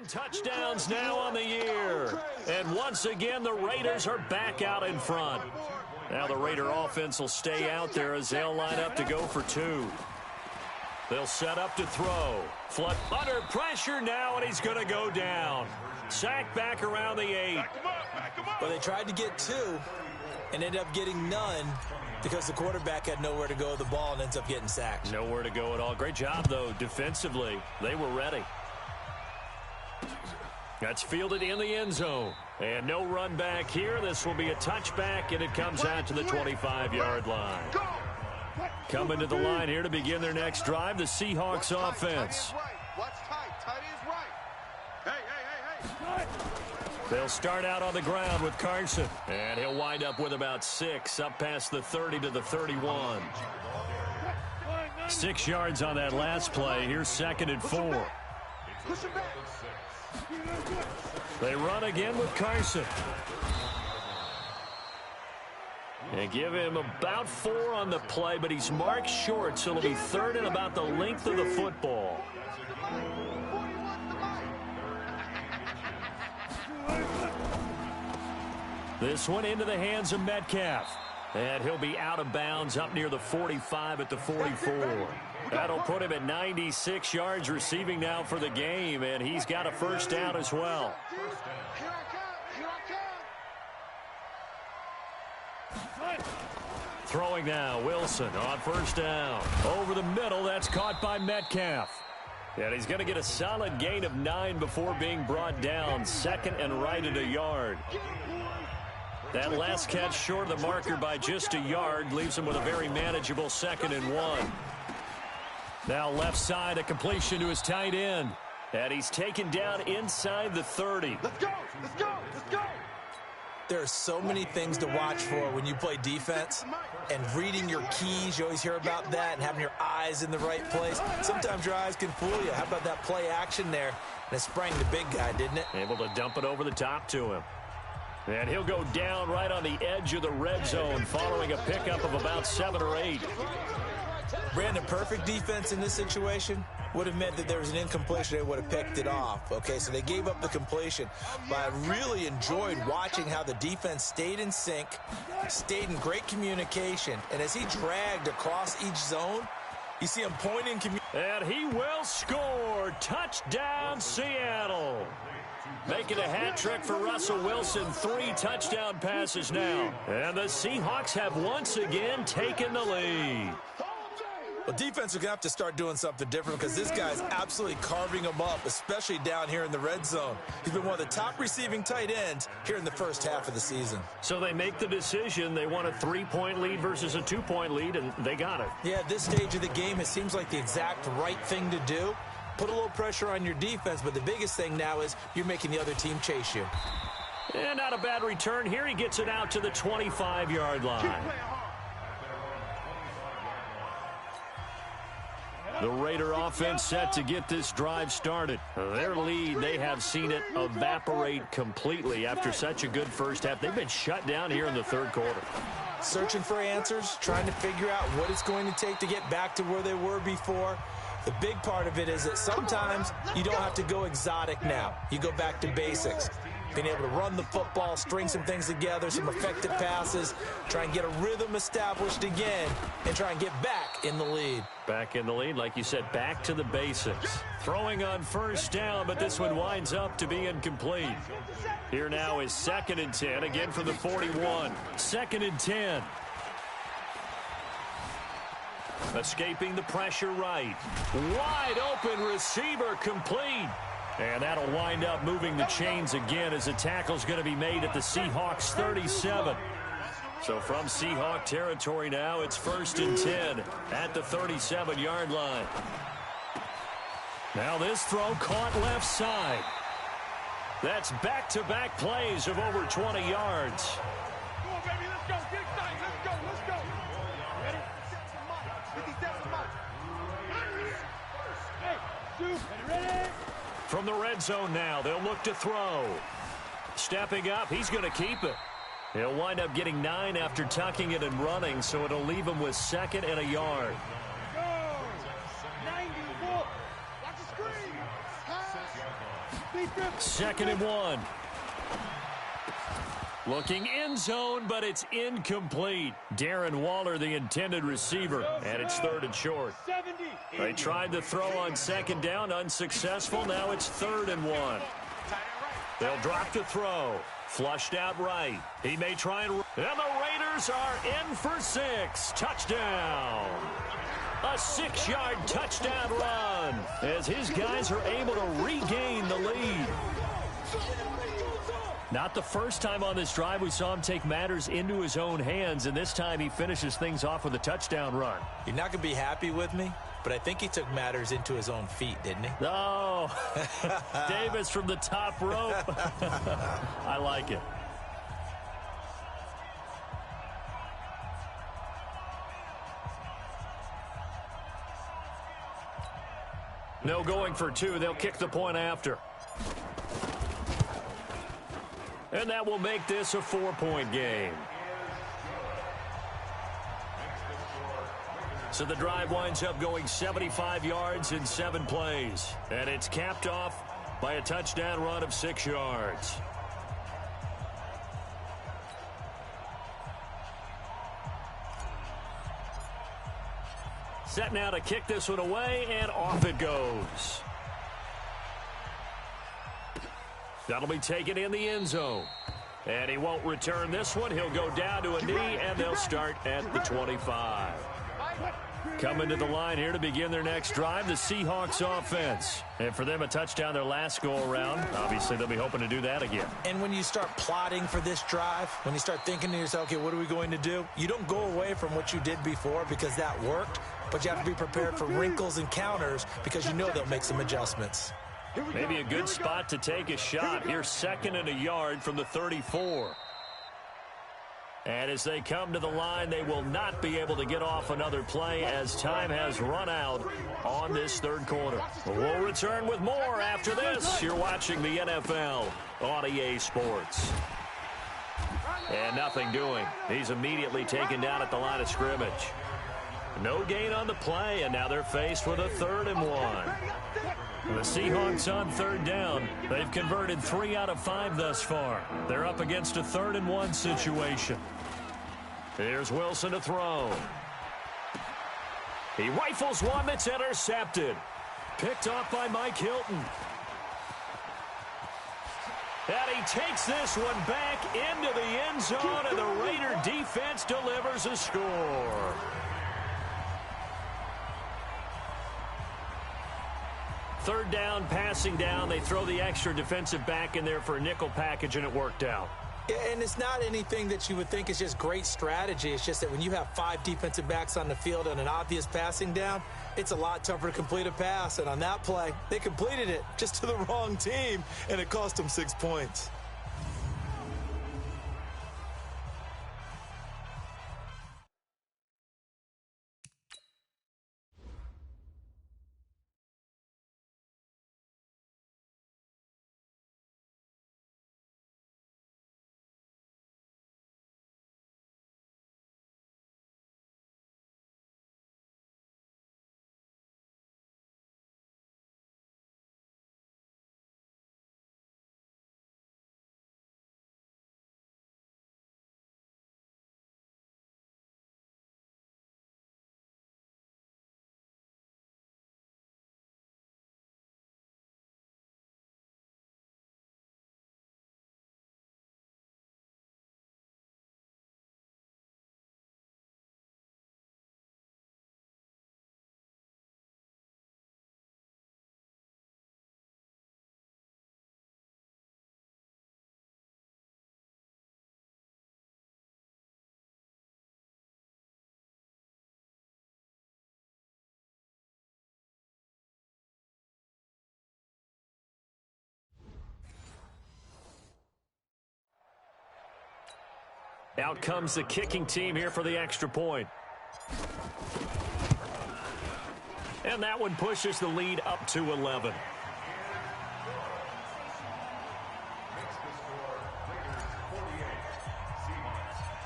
Touchdowns now on the year. And once again, the Raiders are back out in front. Now the Raider offense will stay out there as they'll line up to go for two. They'll set up to throw. Flood under pressure now, and he's going to go down. Sacked back around the 8. Well, they tried to get two and ended up getting none because the quarterback had nowhere to go with the ball and ends up getting sacked. Nowhere to go at all. Great job, though, defensively. They were ready. That's fielded in the end zone. And no run back here. This will be a touchback, and it comes out to the 25-yard line. Coming to the line here to begin their next drive, the Seahawks offense. They'll start out on the ground with Carson. And he'll wind up with about 6, up past the 30 to the 31. 6 yards on that last play. Here's 2nd and 4. They run again with Carson. And give him about 4 on the play, but he's marked short, so it'll be 3rd and about the length of the football. This one into the hands of Metcalf. And he'll be out of bounds up near the 45 at the 44. That'll put him at 96 yards receiving now for the game, and he's got a first down as well. Throwing now, Wilson on first down. Over the middle, that's caught by Metcalf. And he's going to get a solid gain of 9 before being brought down. 2nd and right at a yard. That last catch short of the marker by just a yard leaves him with a very manageable 2nd and 1. Now left side, a completion to his tight end. And he's taken down inside the 30. Let's go! Let's go! Let's go! There are so many things to watch for when you play defense, and reading your keys, you always hear about that, and having your eyes in the right place. Sometimes your eyes can fool you. How about that play action there? And it sprang the big guy, didn't it? Able to dump it over the top to him. And he'll go down right on the edge of the red zone following a pickup of about 7 or 8. Brandon, perfect defense in this situation would have meant that there was an incompletion. They would have picked it off. Okay, so they gave up the completion. But I really enjoyed watching how the defense stayed in sync, stayed in great communication. And as he dragged across each zone, you see him pointing. And he will score. Touchdown, Seattle. Making a hat trick for Russell Wilson. 3 touchdown passes now. And the Seahawks have once again taken the lead. Well, defense are going to have to start doing something different because this guy's absolutely carving them up, especially down here in the red zone. He's been one of the top receiving tight ends here in the first half of the season. So they make the decision. They want a 3-point lead versus a 2-point lead, and they got it. Yeah, at this stage of the game, it seems like the exact right thing to do. Put a little pressure on your defense, but the biggest thing now is you're making the other team chase you. And not a bad return here. He gets it out to the 25-yard line. The Raider offense set to get this drive started. Their lead, they have seen it evaporate completely after such a good first half. They've been shut down here in the third quarter. Searching for answers, trying to figure out what it's going to take to get back to where they were before. The big part of it is that sometimes you don't have to go exotic now. You go back to basics. Being able to run the football, string some things together, some effective passes, try and get a rhythm established again, and try and get back in the lead. Back in the lead, like you said, back to the basics. Throwing on first down, but this one winds up to be incomplete. Here now is 2nd and 10, again from the 41. 2nd and 10. Escaping the pressure right. Wide open receiver complete. And that'll wind up moving the chains again as the tackle's going to be made at the Seahawks 37. So from Seahawk territory now, it's 1st and 10 at the 37-yard line. Now this throw caught left side. That's back-to-back plays of over 20 yards. Come on, baby, let's go. Get excited. Let's go. Let's go. Ready? 57 miles. Hey, shoot. Ready? From the red zone now, they'll look to throw. Stepping up, he's going to keep it. He'll wind up getting 9 after tucking it and running, so it'll leave him with 2nd and a yard. Go. 94. Watch the screen. 2nd and 1. Looking end zone, but it's incomplete. Darren Waller, the intended receiver, and it's 3rd and short. They tried to throw on 2nd down, unsuccessful. Now it's 3rd and 1. They'll drop the throw. Flushed out right. He may try and the Raiders are in for 6. Touchdown. A 6-yard touchdown run as his guys are able to regain the lead. Not the first time on this drive we saw him take matters into his own hands, and this time he finishes things off with a touchdown run. You're not going to be happy with me, but I think he took matters into his own feet, didn't he? Oh, Davis from the top rope. I like it. No going for 2. They'll kick the point after. And that will make this a 4-point game. So the drive winds up going 75 yards in 7 plays. And it's capped off by a touchdown run of 6 yards. Set now to kick this one away, and off it goes. That'll be taken in the end zone. And he won't return this one. He'll go down to a knee, and they'll start at the 25. Coming to the line here to begin their next drive, the Seahawks offense. And for them, a touchdown their last go-around. Obviously, they'll be hoping to do that again. And when you start plotting for this drive, when you start thinking to yourself, okay, what are we going to do? You don't go away from what you did before because that worked, but you have to be prepared for wrinkles and counters because you know they'll make some adjustments. Maybe a good spot to take a shot. Here's 2nd and a yard from the 34. And as they come to the line, they will not be able to get off another play as time has run out on this 3rd quarter. We'll return with more after this. You're watching the NFL on EA Sports. And nothing doing. He's immediately taken down at the line of scrimmage. No gain on the play, and now they're faced with a 3rd and 1. The Seahawks on 3rd down. They've converted 3 out of 5 thus far. They're up against a 3rd and 1 situation. Here's Wilson to throw. He rifles one that's intercepted. Picked off by Mike Hilton. And he takes this one back into the end zone, and the Raider defense delivers a score. Third down, passing down. They throw the extra defensive back in there for a nickel package, and it worked out. And it's not anything that you would think is just great strategy. It's just that when you have 5 defensive backs on the field and an obvious passing down, it's a lot tougher to complete a pass. And on that play, they completed it just to the wrong team, and it cost them 6 points. Out comes the kicking team here for the extra point. And that one pushes the lead up to 11.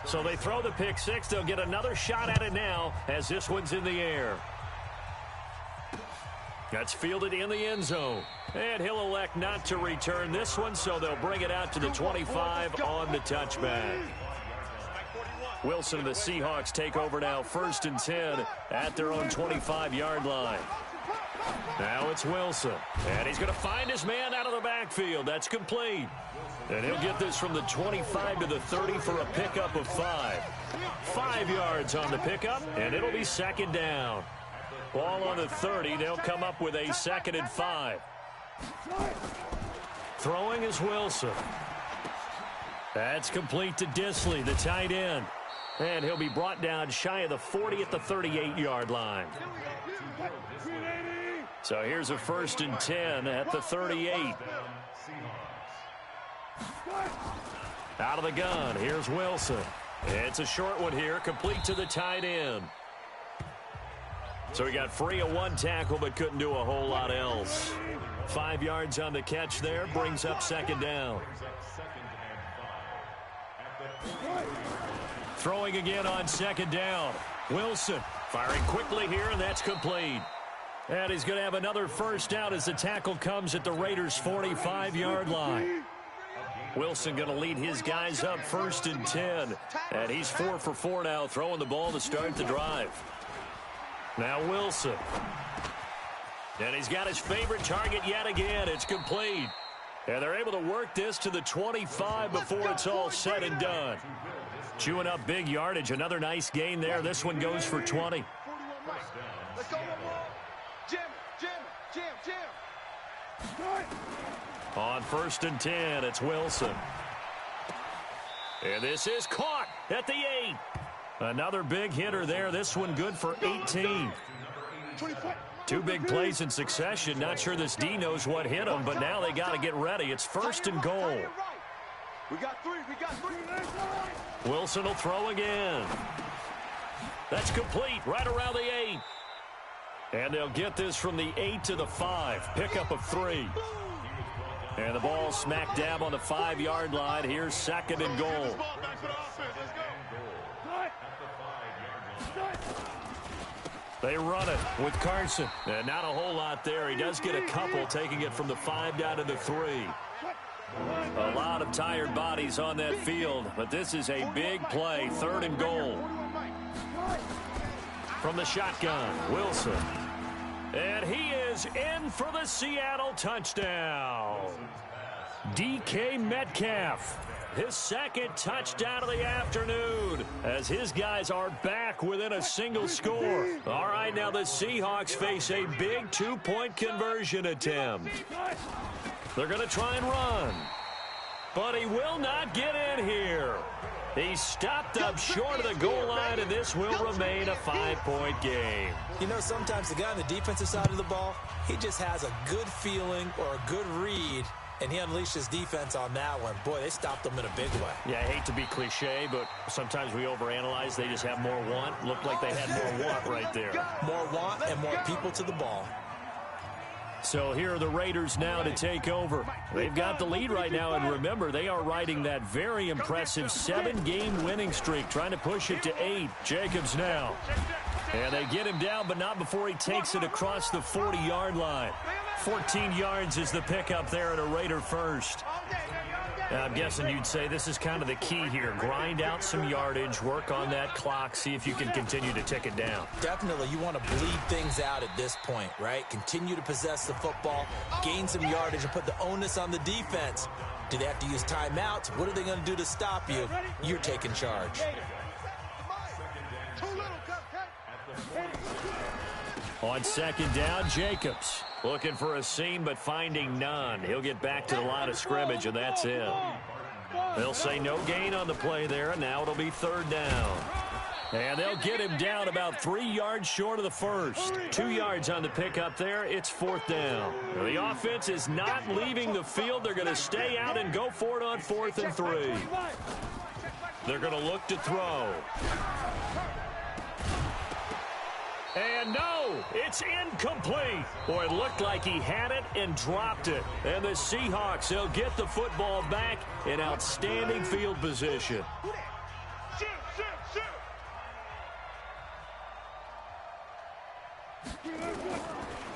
So they throw the pick six. They'll get another shot at it now as this one's in the air. That's fielded in the end zone. And he'll elect not to return this one, so they'll bring it out to the 25 on the touchback. Wilson and the Seahawks take over now, 1st and 10 at their own 25-yard line. Now it's Wilson, and he's going to find his man out of the backfield. That's complete. And he'll get this from the 25 to the 30 for a pickup of 5. 5 yards on the pickup, and it'll be 2nd down. Ball on the 30. They'll come up with a 2nd and 5. Throwing is Wilson. That's complete to Disley, the tight end. And he'll be brought down shy of the 40 at the 38-yard line. So here's a 1st and 10 at the 38. Out of the gun, here's Wilson. It's a short one here, complete to the tight end. So he got free of 1 tackle, but couldn't do a whole lot else. 5 yards on the catch there, brings up 2nd down. Throwing again on 2nd down. Wilson firing quickly here, and that's complete. And he's going to have another 1st down as the tackle comes at the Raiders' 45-yard line. Wilson going to lead his guys up 1st and 10. And he's 4 for 4 now, throwing the ball to start the drive. Now Wilson. And he's got his favorite target yet again. It's complete. And they're able to work this to the 25 before it's all said and done. Chewing up big yardage. Another nice gain there. This one goes for 20. Let's go, Jim. On 1st and 10, it's Wilson. And this is caught at the 8. Another big hitter there. This one good for 18. 2 big plays in succession. Not sure this D knows what hit him, but now they got to get ready. It's 1st and goal. We got 3. Wilson will throw again. That's complete right around the 8. And they'll get this from the 8 to the 5. Pickup of 3. And the ball smack dab on the 5-yard line. Here's 2nd and goal. They run it with Carson. And not a whole lot there. He does get a couple, taking it from the 5 down to the 3. A lot of tired bodies on that field, but this is a big play. 3rd and goal. From the shotgun, Wilson. And he is in for the Seattle touchdown. DK Metcalf. His 2nd touchdown of the afternoon as his guys are back within a single score. All right, now the Seahawks face a big 2-point conversion attempt. They're going to try and run. But he will not get in here. He's stopped up short of the goal line, and this will remain a 5-point game. You know, sometimes the guy on the defensive side of the ball, he just has a good feeling or a good read, and he unleashed his defense on that one. Boy, they stopped him in a big way. Yeah, I hate to be cliche, but sometimes we overanalyze. They just have more want. Looked like they had more want right there. More want and more people to the ball. So here are the Raiders now to take over. They've got the lead right now, and remember, they are riding that very impressive 7-game winning streak, trying to push it to 8. Jacobs now. And they get him down, but not before he takes it across the 40-yard line. 14 yards is the pickup there at a Raider 1st. I'm guessing you'd say this is kind of the key here. Grind out some yardage, work on that clock, see if you can continue to tick it down. Definitely, you want to bleed things out at this point, right? Continue to possess the football, gain some yardage, and put the onus on the defense. Do they have to use timeouts? What are they going to do to stop you? You're taking charge. On 2nd down, Jacobs. Looking for a seam, but finding none. He'll get back to the line of scrimmage, and that's it. They'll say no gain on the play there, and now it'll be 3rd down. And they'll get him down about 3 yards short of the 1st. 2 yards on the pickup there. It's 4th down. The offense is not leaving the field. They're going to stay out and go for it on 4th and 3. They're going to look to throw. And no, it's incomplete. Boy, it looked like he had it and dropped it. And the Seahawks, they'll get the football back in outstanding field position.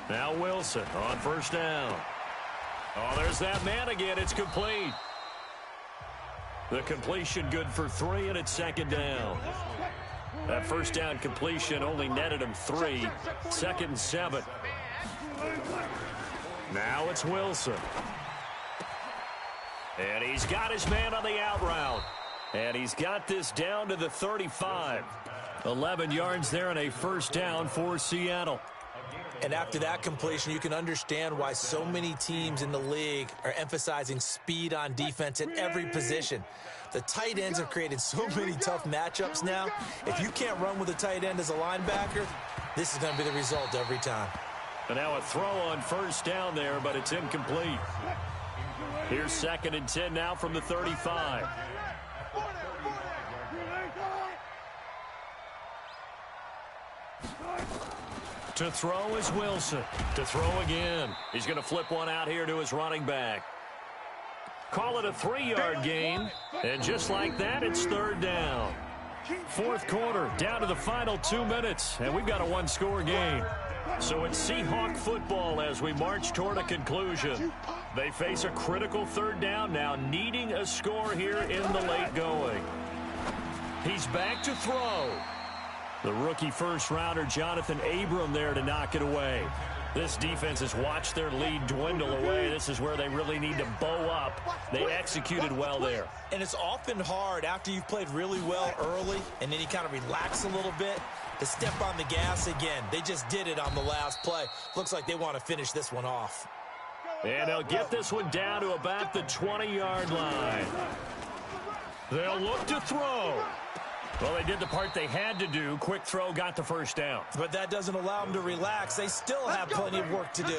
Now Wilson on 1st down. Oh, there's that man again. It's complete. The completion good for 3, and it's second down. That first down completion only netted him 3. Second and 7. Now it's Wilson. And he's got his man on the out route. And he's got this down to the 35. 11 yards there and a first down for Seattle. And after that completion, you can understand why so many teams in the league are emphasizing speed on defense at every position. The tight ends have created so many tough matchups now. If you can't run with a tight end as a linebacker, this is going to be the result every time. And now a throw on first down there, but it's incomplete. Here's second and 10 now from the 35. To throw is Wilson. To throw again. He's going to flip one out here to his running back. Call it a 3-yard gain. And just like that, it's third down. Fourth quarter, down to the final 2 minutes. And we've got a one-score game. So it's Seahawk football as we march toward a conclusion. They face a critical third down now, needing a score here in the late going. He's back to throw. The rookie first-rounder Jonathan Abram there to knock it away. This defense has watched their lead dwindle away. This is where they really need to bow up. They executed well there. And it's often hard after you've played really well early and then you kind of relax a little bit to step on the gas again. They just did it on the last play. Looks like they want to finish this one off. And they'll get this one down to about the 20-yard line. They'll look to throw. Well, they did the part they had to do. Quick throw, got the first down. But that doesn't allow them to relax. They still have plenty of work to do.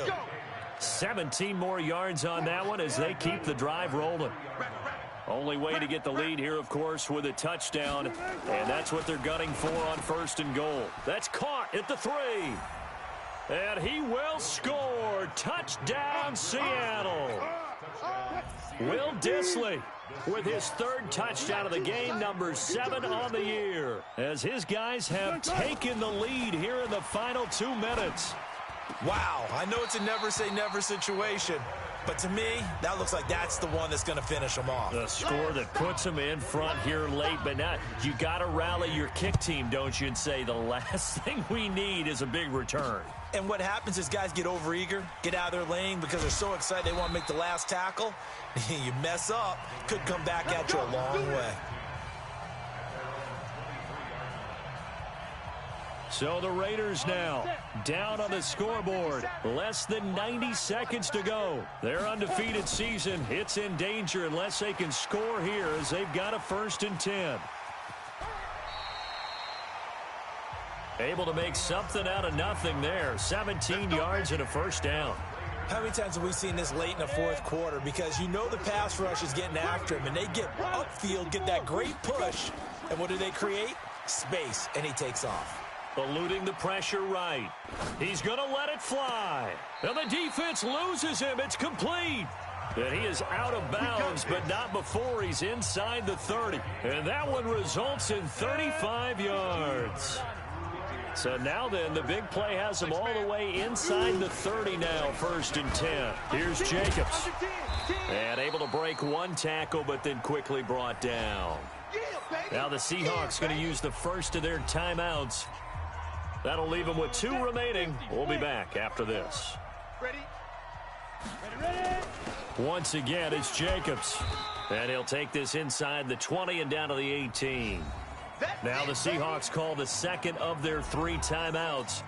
17 more yards on that one as they keep the drive rolling. Only way to get the lead here, of course, with a touchdown. And that's what they're gunning for on first and goal. That's caught at the 3. And he will score. Touchdown, Seattle. Will Dissly with his third touchdown of the game, number 7 on the year, as his guys have taken the lead here in the final 2 minutes. Wow, I know it's a never-say-never situation, but to me, that looks like that's the one that's going to finish them off. The score that puts them in front here late, but now you got to rally your kick team, don't you, and say the last thing we need is a big return. And what happens is guys get overeager, get out of their lane because they're so excited they want to make the last tackle. You mess up, could come back at you a long way. So the Raiders now down on the scoreboard. Less than 90 seconds to go. Their undefeated season, it's in danger unless they can score here as they've got a first and 10. Able to make something out of nothing there. 17 yards and a first down. How many times have we seen this late in the fourth quarter? Because you know the pass rush is getting after him, and they get upfield, get that great push, and what do they create? Space, and he takes off. Eluding the pressure right. He's going to let it fly. And the defense loses him. It's complete. And he is out of bounds, but not before he's inside the 30. And that one results in 35 yards. So now then, the big play has them all the way inside the 30 now, first and 10. Here's Jacobs. And able to break one tackle, but then quickly brought down. Now the Seahawks going to use the first of their timeouts. That'll leave them with 2 remaining. We'll be back after this. Once again, it's Jacobs. And he'll take this inside the 20 and down to the 18. Now the Seahawks call the second of their 3 timeouts.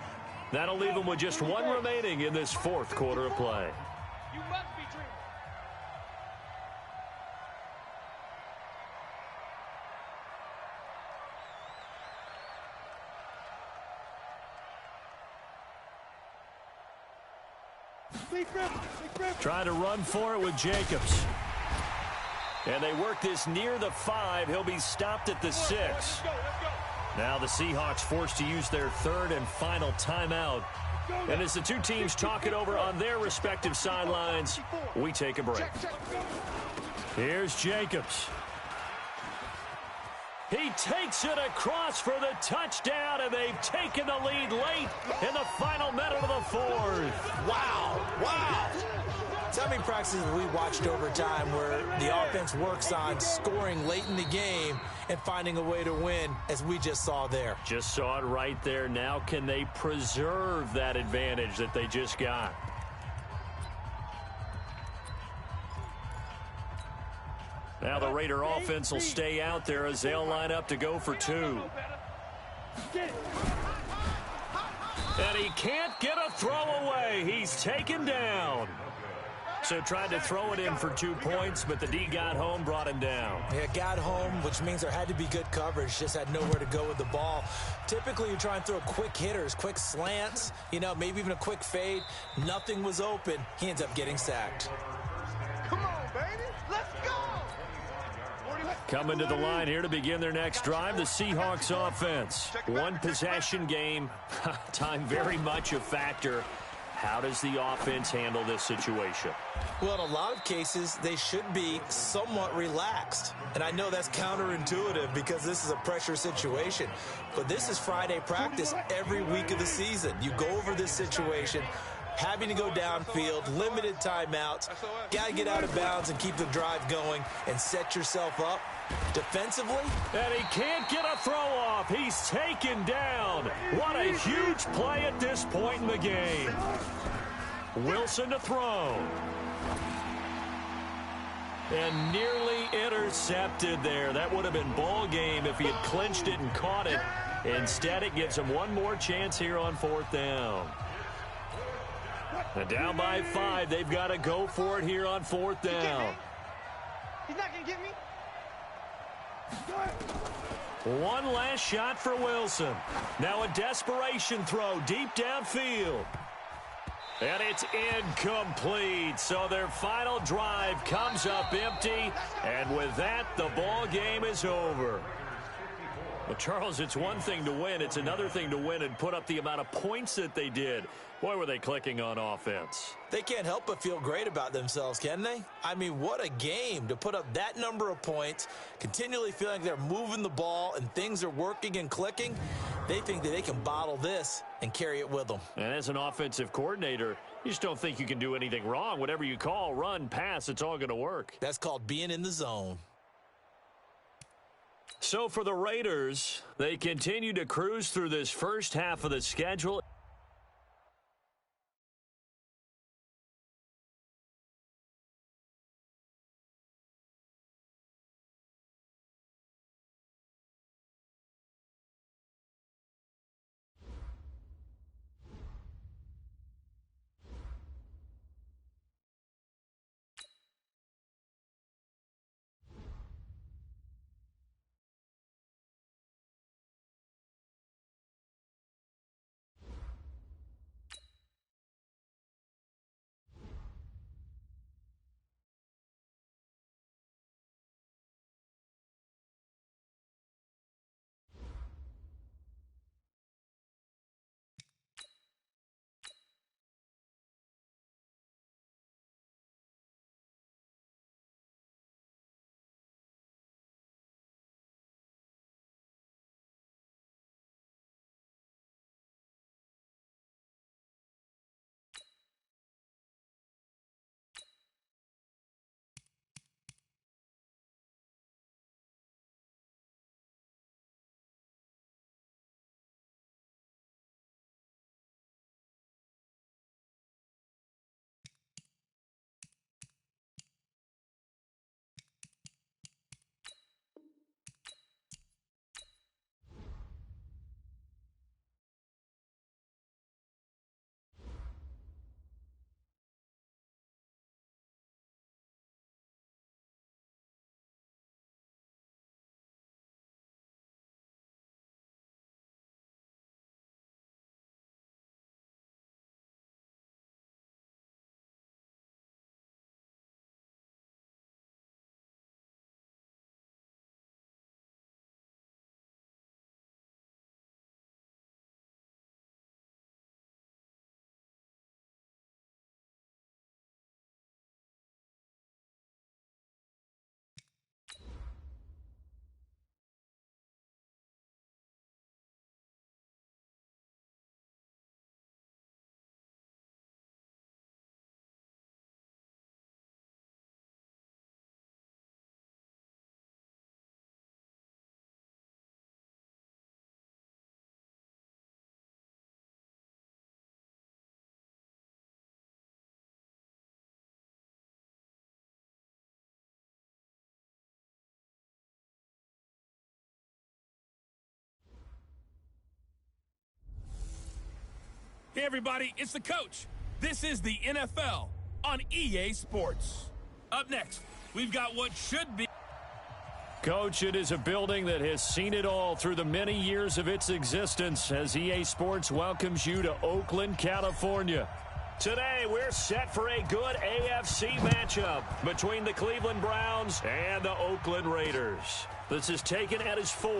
That'll leave them with just 1 remaining in this fourth quarter of play. You must be dreaming. Trying to run for it with Jacobs. And they work this near the 5. He'll be stopped at the 6. Now the Seahawks forced to use their third and final timeout. And as the two teams talk it over on their respective sidelines, we take a break. Here's Jacobs. He takes it across for the touchdown, and they've taken the lead late in the final minute of the fourth. Wow, wow. So how many practices we watched over time where the offense works on scoring late in the game and finding a way to win, as we just saw there? Just saw it right there. Now can they preserve that advantage that they just got? Now the Raider offense will stay out there as they'll line up to go for two. And he can't get a throw away. He's taken down. So tried to throw it in for 2 points, but the D got home, brought him down. Yeah, got home, which means there had to be good coverage. Just had nowhere to go with the ball. Typically, you try and throw quick hitters, quick slants, maybe even a quick fade. Nothing was open. He ends up getting sacked. Come on, baby. Let's go. Coming to the line here to begin their next drive, the Seahawks offense. One possession game. Time very much a factor. How does the offense handle this situation? Well, in a lot of cases, they should be somewhat relaxed. And I know that's counterintuitive because this is a pressure situation. But this is Friday practice every week of the season. You go over this situation, having to go downfield, limited timeouts, got to get out of bounds and keep the drive going and set yourself up defensively. And he can't get a throw off. He's taken down. What a huge play at this point in the game. Wilson to throw. And nearly intercepted there. That would have been ball game if he had clinched it and caught it. Instead, it gives him one more chance here on 4th down. And down by 5, they've got to go for it here on 4th down. He's not going to get me. One last shot for Wilson. Now a desperation throw deep downfield. And it's incomplete. So their final drive comes up empty. And with that, the ball game is over. Well, Charles, it's one thing to win. It's another thing to win and put up the amount of points that they did. Boy, were they clicking on offense. They can't help but feel great about themselves, can they? I mean, what a game to put up that number of points, continually feeling like they're moving the ball and things are working and clicking. They think that they can bottle this and carry it with them. And as an offensive coordinator, you just don't think you can do anything wrong. Whatever you call, run, pass, it's all going to work. That's called being in the zone. So for the Raiders, they continue to cruise through this first half of the schedule. Hey, everybody, it's the coach. This is the NFL on EA Sports. Up next, we've got what should be. Coach, it is a building that has seen it all through the many years of its existence as EA Sports welcomes you to Oakland, California. Today, we're set for a good AFC matchup between the Cleveland Browns and the Oakland Raiders. This is taken at his 4.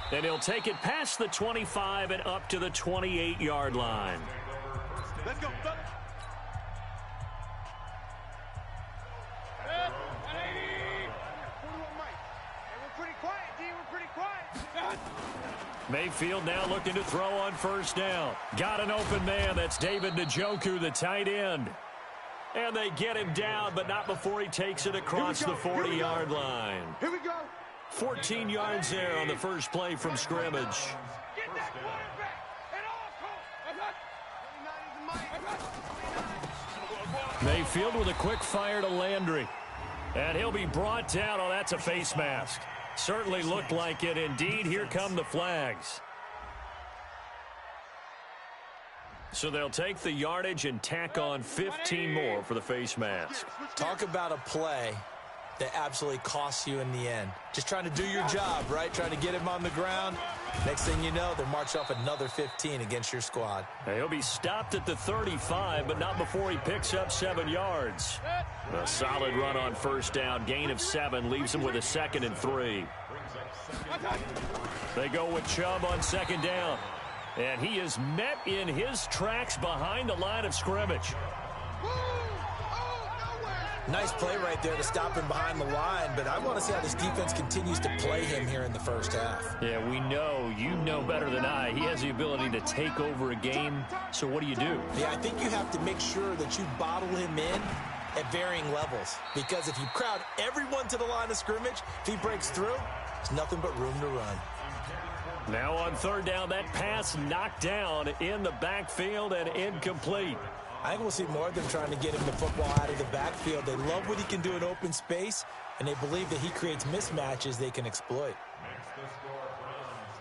And he'll take it past the 25 and up to the 28-yard line. Let's go, fellas. Mayfield now looking to throw on first down. Got an open man. That's David Njoku, the tight end. And they get him down, but not before he takes it across the 40-yard line. Here we go. 14 yards there on the first play from scrimmage. Get that quarterback at all costs. Mayfield with a quick fire to Landry. And he'll be brought down. Oh, that's a face mask. Certainly looked like it. Indeed, here come the flags. So they'll take the yardage and tack on 15 more for the face mask. Talk about a play that absolutely costs you in the end. Just trying to do your job, right? Trying to get him on the ground. Next thing you know, they'll march off another 15 against your squad. He'll be stopped at the 35, but not before he picks up 7 yards. A solid run on first down. Gain of 7 leaves him with a 2nd and 3. They go with Chubb on 2nd down. And he is met in his tracks behind the line of scrimmage. Nice play right there to stop him behind the line, but I want to see how this defense continues to play him here in the first half. Yeah, we know, you know better than I, he has the ability to take over a game. So what do you do? Yeah, I think you have to make sure that you bottle him in at varying levels, because if you crowd everyone to the line of scrimmage, if he breaks through, there's nothing but room to run. Now on 3rd down, that pass knocked down in the backfield and incomplete. I think we'll see more of them trying to get him the football out of the backfield. They love what he can do in open space, and they believe that he creates mismatches they can exploit.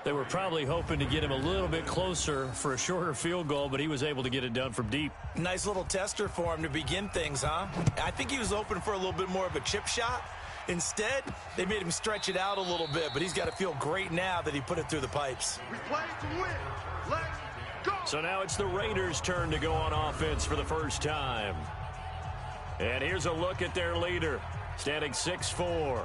They were probably hoping to get him a little bit closer for a shorter field goal, but he was able to get it done from deep. Nice little tester for him to begin things, huh? I think he was open for a little bit more of a chip shot. Instead, they made him stretch it out a little bit, but he's got to feel great now that he put it through the pipes. We play to win. Let's go. So now it's the Raiders' turn to go on offense for the first time. And here's a look at their leader, standing 6'4".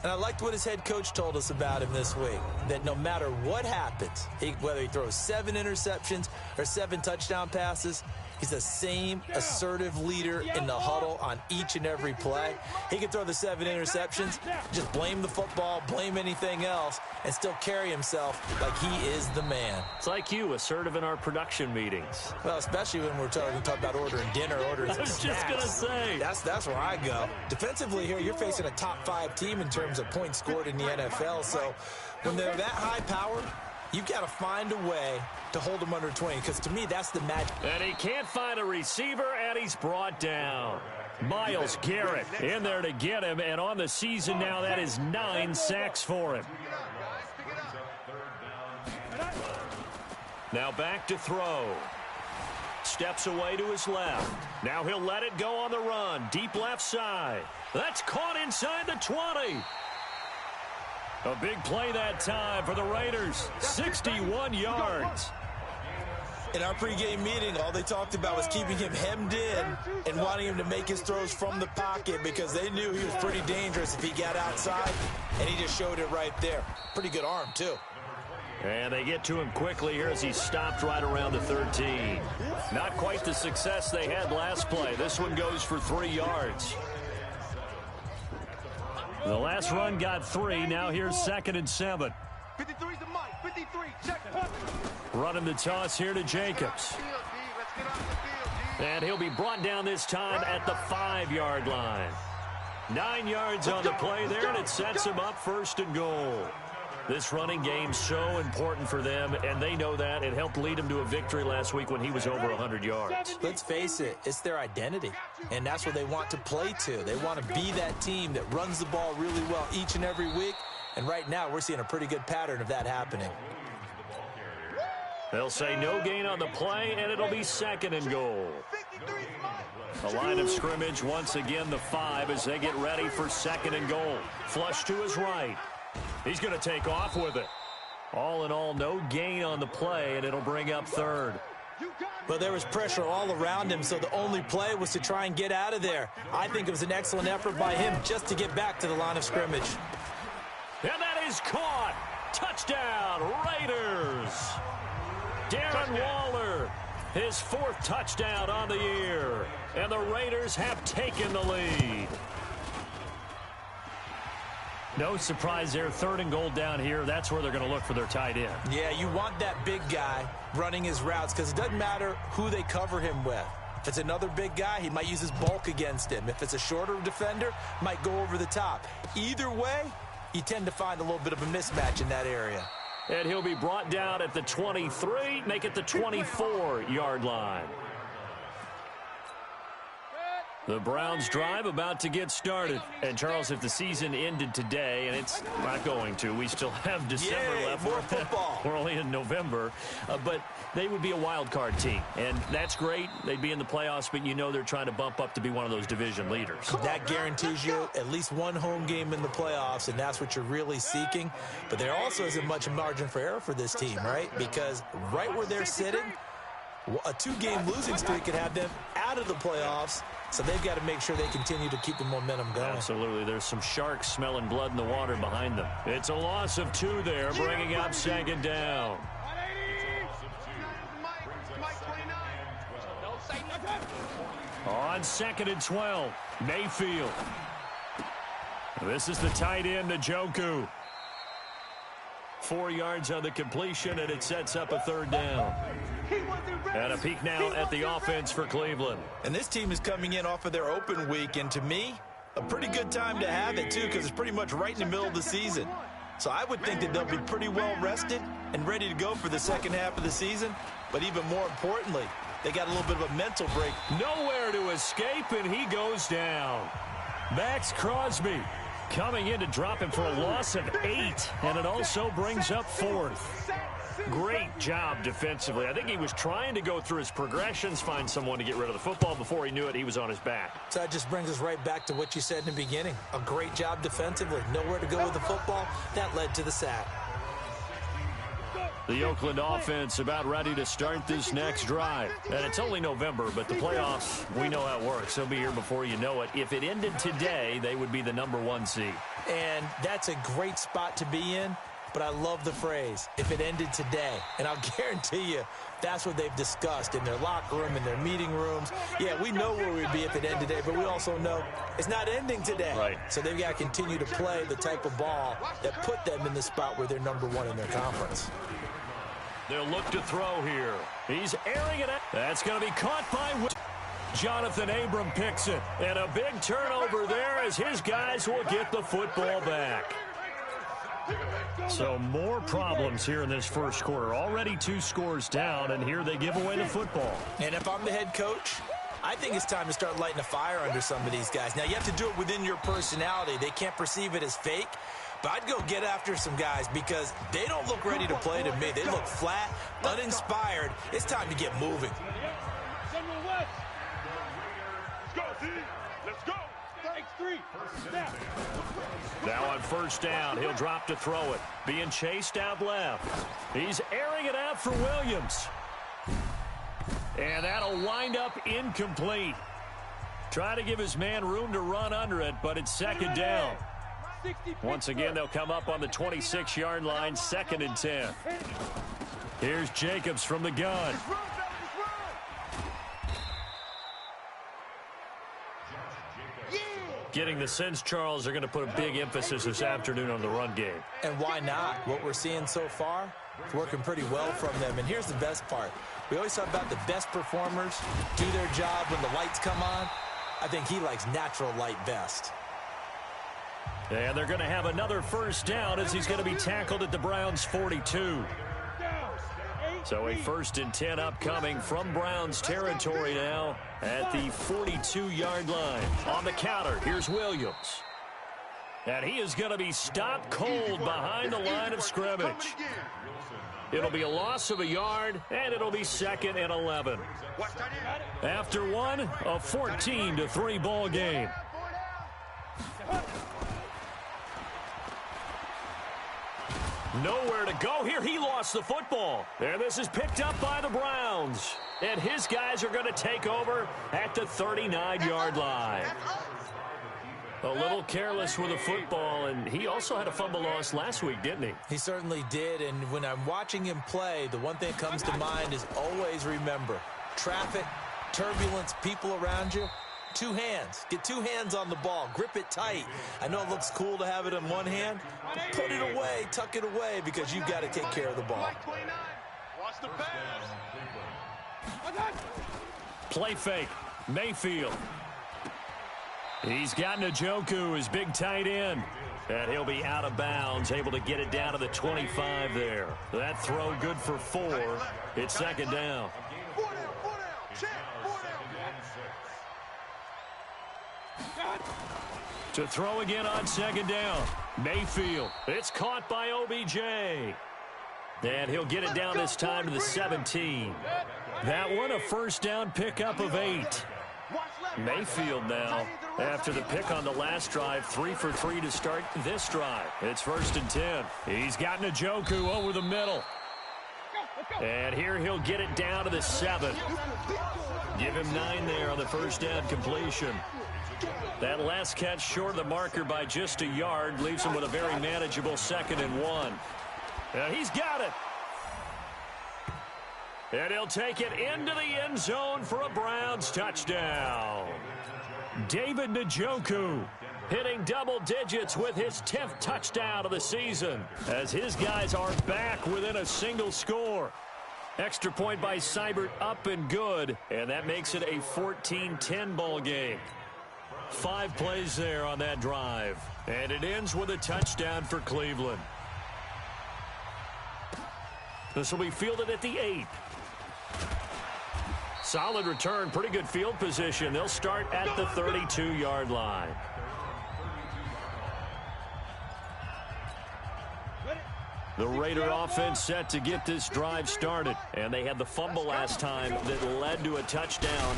And I liked what his head coach told us about him this week, that no matter what happens, whether he throws 7 interceptions or 7 touchdown passes, he's the same assertive leader in the huddle on each and every play. He can throw the 7 interceptions, just blame the football, blame anything else, and still carry himself like he is the man. It's like you, assertive in our production meetings. Well, especially when we're talking about ordering dinner, ordering some snacks. I was just going to say. That's where I go. Defensively here, you're facing a top 5 team in terms of points scored in the NFL. So when they're that high powered, you've got to find a way to hold them under 20, because to me, that's the magic. And he can't find a receiver, and he's brought down. Myles Garrett in there to get him, and on the season now, that is 9 sacks for him. Now back to throw. Steps away to his left. Now he'll let it go on the run. Deep left side. That's caught inside the 20. A big play that time for the Raiders. 61 yards. In our pregame meeting, all they talked about was keeping him hemmed in and wanting him to make his throws from the pocket, because they knew he was pretty dangerous if he got outside, and he just showed it right there. Pretty good arm, too. And they get to him quickly here as he stopped right around the 13. Not quite the success they had last play. This one goes for 3 yards. The last run got 3. Now here's 2nd and 7. 53's the mic. 53. Check. Running the toss here to Jacobs. And he'll be brought down this time at the 5-yard line. 9 yards on the play there, and it sets him up 1st and goal. This running game's so important for them, and they know that. It helped lead them to a victory last week when he was over 100 yards. Let's face it, it's their identity, and that's what they want to play to. They want to be that team that runs the ball really well each and every week, and right now we're seeing a pretty good pattern of that happening. They'll say no gain on the play, and it'll be 2nd and goal. The line of scrimmage, once again, the 5 as they get ready for 2nd and goal. Flush to his right. He's going to take off with it. All in all, no gain on the play, and it'll bring up 3rd. Well, there was pressure all around him, so the only play was to try and get out of there. I think it was an excellent effort by him just to get back to the line of scrimmage. And that is caught. Touchdown, Raiders. Darren Waller, his 4th touchdown on the year. And the Raiders have taken the lead. No surprise there. 3rd and goal down here. That's where they're going to look for their tight end. Yeah, you want that big guy running his routes because it doesn't matter who they cover him with. If it's another big guy, he might use his bulk against him. If it's a shorter defender, might go over the top. Either way, you tend to find a little bit of a mismatch in that area. And he'll be brought down at the 23, make it the 24-yard line. The Browns drive about to get started. And, Charles, if the season ended today, and it's not going to, we still have December left. More football. We're only in November. But they would be a wild card team. And that's great. They'd be in the playoffs, but you know they're trying to bump up to be one of those division leaders. That guarantees you at least one home game in the playoffs, and that's what you're really seeking. But there also isn't much margin for error for this team, right? Because right where they're sitting, a 2-game losing streak could have them out of the playoffs. So they've got to make sure they continue to keep the momentum going. Absolutely. There's some sharks smelling blood in the water behind them. It's a loss of 2 there, bringing up 2nd down. On 2nd and 12, Mayfield. This is the tight end, Njoku. 4 yards on the completion, and it sets up a 3rd down. And a peek now at the offense for Cleveland. And this team is coming in off of their open week, and to me, a pretty good time to have it, too, because it's pretty much right in the middle of the season. So I would think that they'll be pretty well rested and ready to go for the second half of the season. But even more importantly, they got a little bit of a mental break. Nowhere to escape, and he goes down. Max Crosby coming in to drop him for a loss of 8, and it also brings up 4th. Great job defensively. I think he was trying to go through his progressions, find someone to get rid of the football. Before he knew it, he was on his back. So that just brings us right back to what you said in the beginning. A great job defensively. Nowhere to go with the football. That led to the sack. The Oakland offense about ready to start this next drive. And it's only November, but the playoffs, we know how it works. They'll be here before you know it. If it ended today, they would be the #1 seed. And that's a great spot to be in. But I love the phrase, if it ended today. And I'll guarantee you, that's what they've discussed in their locker room, in their meeting rooms. Yeah, we know where we'd be if it ended today, but we also know it's not ending today. Right. So they've got to continue to play the type of ball that put them in the spot where they're #1 in their conference. They'll look to throw here. He's airing it out. That's going to be caught by Jonathan Abram picks it. And a big turnover there as his guys will get the football back. So more problems here in this first quarter. Already 2 scores down, and here they give away the football. And if I'm the head coach, I think it's time to start lighting a fire under some of these guys. Now, you have to do it within your personality. They can't perceive it as fake. But I'd go get after some guys because they don't look ready to play to me. They look flat, uninspired. It's time to get moving. Let's go, D. Let's go. X3. Snap. Now on 1st down, he'll drop to throw it. Being chased out left. He's airing it out for Williams. And that'll wind up incomplete. Try to give his man room to run under it, but it's 2nd down. Once again, they'll come up on the 26-yard line, 2nd and 10. Here's Jacobs from the gun. Getting the sense, Charles, they're going to put a big emphasis this afternoon on the run game. And why not? What we're seeing so far, it's working pretty well from them. And here's the best part. We always talk about the best performers do their job when the lights come on. I think he likes natural light best. And they're going to have another 1st down as he's going to be tackled at the Browns' 42. So a 1st and 10 upcoming from Browns territory now at the 42-yard line. On the counter, here's Williams. And he is going to be stopped cold behind the line of scrimmage. It'll be a loss of a yard, and it'll be 2nd and 11. After one, a 14-3 ball game. Nowhere to go here. He lost the football. And this is picked up by the Browns. And his guys are going to take over at the 39-yard line. A little careless with the football, and he also had a fumble loss last week, didn't he? He certainly did, and when I'm watching him play, the one thing that comes to mind is always remember, traffic, turbulence, people around you, 2 hands. Get 2 hands on the ball. Grip it tight. I know it looks cool to have it in one hand, but put it away, tuck it away, because you've got to take care of the ball. Watch the pass. Play fake. Mayfield. He's got Njoku, his big tight end. And he'll be out of bounds, able to get it down to the 25 there. That throw good for 4. It's 2nd down. 4 down. Check. 4 down. To throw again on 2nd down. Mayfield. It's caught by OBJ. And he'll get it down this time to the 17. That one a first down pickup of 8. Mayfield now, after the pick on the last drive, 3 for 3 to start this drive. It's 1st and 10. He's got Njoku over the middle. And here he'll get it down to the 7. Give him 9 there on the first down completion. That last catch short of the marker by just a yard leaves him with a very manageable 2nd and 1. He's got it. And he'll take it into the end zone for a Browns touchdown. David Njoku hitting double digits with his 10th touchdown of the season as his guys are back within a single score. Extra point by Seibert up and good, and that makes it a 14-10 ball game. 5 plays there on that drive, and it ends with a touchdown for Cleveland. This will be fielded at the 8. Solid return, pretty good field position. They'll start at the 32-yard line. The Raider offense set to get this drive started. And they had the fumble last time that led to a touchdown.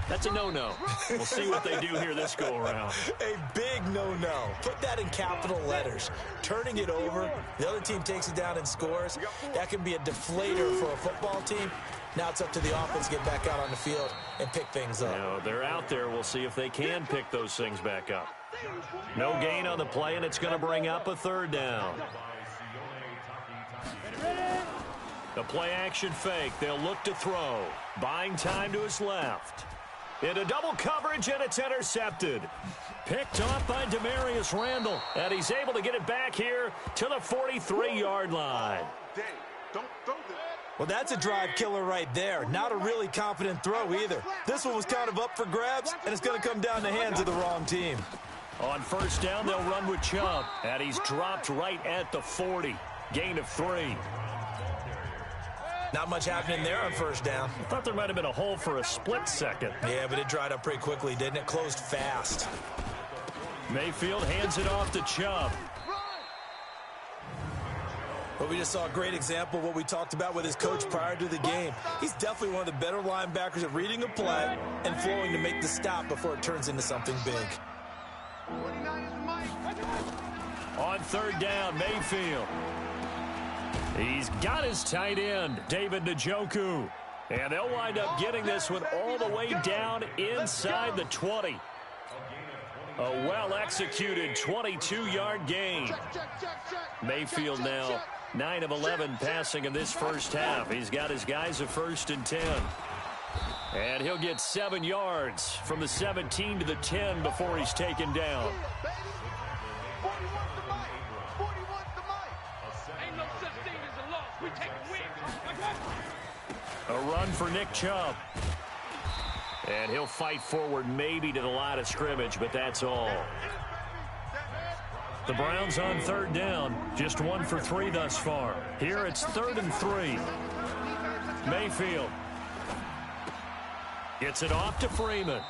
That's a no-no. We'll see what they do here this go-around. A big no-no. Put that in capital letters. Turning it over, the other team takes it down and scores. That can be a deflator for a football team. Now it's up to the offense to get back out on the field and pick things up. Now, they're out there. We'll see if they can pick those things back up. No gain on the play, and it's going to bring up a 3rd down. The play-action fake. They'll look to throw. Buying time to his left. Into double coverage, and it's intercepted. Picked off by Demarius Randall, and he's able to get it back here to the 43-yard line. Well, that's a drive killer right there. Not a really confident throw either. This one was kind of up for grabs, and it's going to come down the hands of the wrong team. On 1st down, they'll run with Chubb, and he's dropped right at the 40. Gain of 3. Not much happening there on 1st down. I thought there might have been a hole for a split second. Yeah, but it dried up pretty quickly, didn't it? Closed fast. Mayfield hands it off to Chubb. But we just saw a great example of what we talked about with his coach prior to the game. He's definitely one of the better linebackers at reading a play and flowing to make the stop before it turns into something big. On 3rd down, Mayfield. He's got his tight end, David Njoku. And they'll wind up getting this one all the way down inside the 20. A well-executed 22-yard gain. Mayfield now 9 of 11 passing in this first half. He's got his guys a 1st and 10. And he'll get 7 yards from the 17 to the 10 before he's taken down. A run for Nick Chubb. And he'll fight forward maybe to the line of scrimmage, but that's all. The Browns on 3rd down, just 1 for 3 thus far. Here it's 3rd and 3. Mayfield gets it off to Freeman.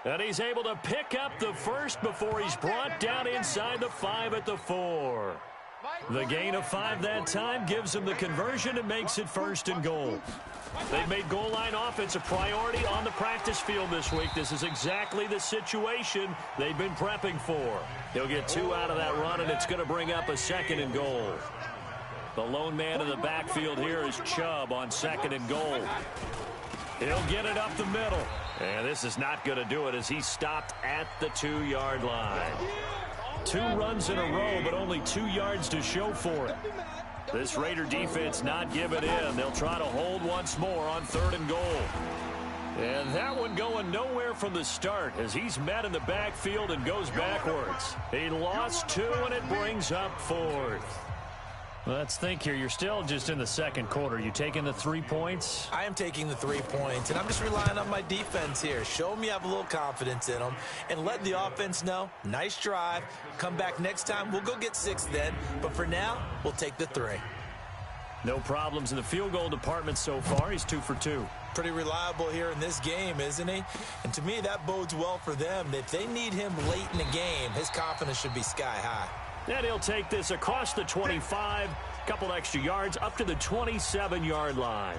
And he's able to pick up the first before he's brought down inside the 5 at the 4. The gain of 5 that time gives him the conversion and makes it 1st and goal. They've made goal line offense a priority on the practice field this week. This is exactly the situation they've been prepping for. He'll get 2 out of that run, and it's going to bring up a 2nd and goal. The lone man in the backfield here is Chubb on 2nd and goal. He'll get it up the middle. And this is not going to do it as he's stopped at the 2-yard line. 2 runs in a row, but only 2 yards to show for it. This Raider defense not giving in. They'll try to hold once more on 3rd and goal. And that one going nowhere from the start as he's met in the backfield and goes backwards. He lost 2, and it brings up 4th. Let's think here. You're still just in the 2nd quarter. You taking the 3 points? I am taking the 3 points, and I'm just relying on my defense here. Show me I have a little confidence in them, and let the offense know, nice drive. Come back next time. We'll go get 6 then, but for now, we'll take the 3. No problems in the field goal department so far. He's 2 for 2. Pretty reliable here in this game, isn't he? And to me, that bodes well for them. If they need him late in the game, his confidence should be sky high. And he'll take this across the 25, couple extra yards, up to the 27-yard line.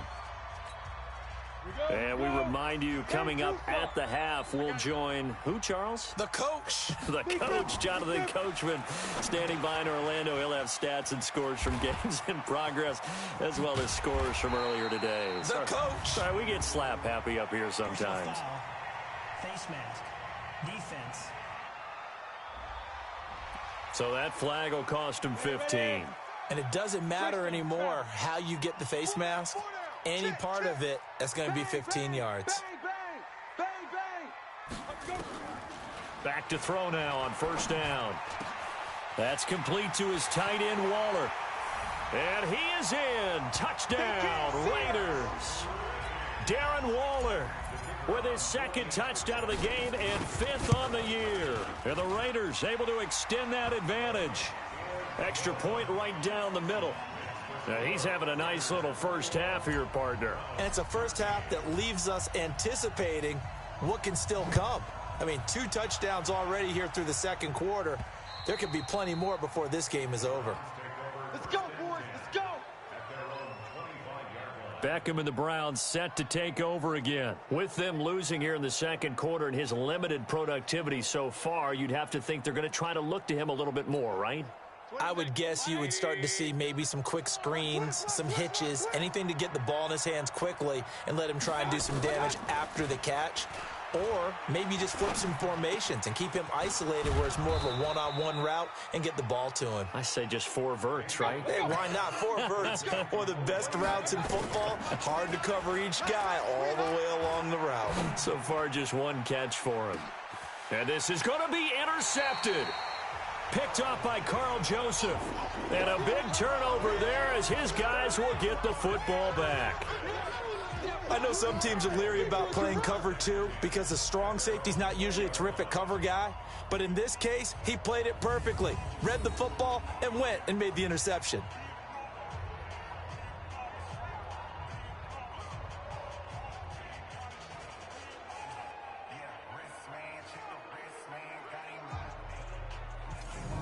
And we remind you, coming up at the half, we'll join who, Charles? The coach. The coach, Jonathan Coachman, standing by in Orlando. He'll have stats and scores from games in progress, as well as scores from earlier today. The coach. Sorry, we get slap happy up here sometimes. Face mask. Defense. So that flag will cost him 15. And it doesn't matter anymore how you get the face mask. Any part of it, that's going to be 15 yards. Back to throw now on 1st down. That's complete to his tight end, Waller. And he is in. Touchdown, Raiders. Darren Waller with his 2nd touchdown of the game and 5th on the year. And the Raiders able to extend that advantage. Extra point right down the middle. Now he's having a nice little first half here, partner. And it's a first half that leaves us anticipating what can still come. I mean, 2 touchdowns already here through the 2nd quarter. There could be plenty more before this game is over. Let's go, boys. Let's go. Beckham and the Browns set to take over again. With them losing here in the 2nd quarter and his limited productivity so far, you'd have to think they're going to try to look to him a little bit more, right? I would guess you would start to see maybe some quick screens, some hitches, anything to get the ball in his hands quickly and let him try and do some damage after the catch. Or maybe just flip some formations and keep him isolated where it's more of a one-on-one route and get the ball to him. I say just 4 verts, right? Hey, why not? 4 verts. One of the best routes in football. Hard to cover each guy all the way along the route. So far, just 1 catch for him. And this is going to be intercepted. Picked off by Carl Joseph. And a big turnover there as his guys will get the football back. I know some teams are leery about playing cover 2 because the strong safety's not usually a terrific cover guy. But in this case, he played it perfectly. Read the football and went and made the interception.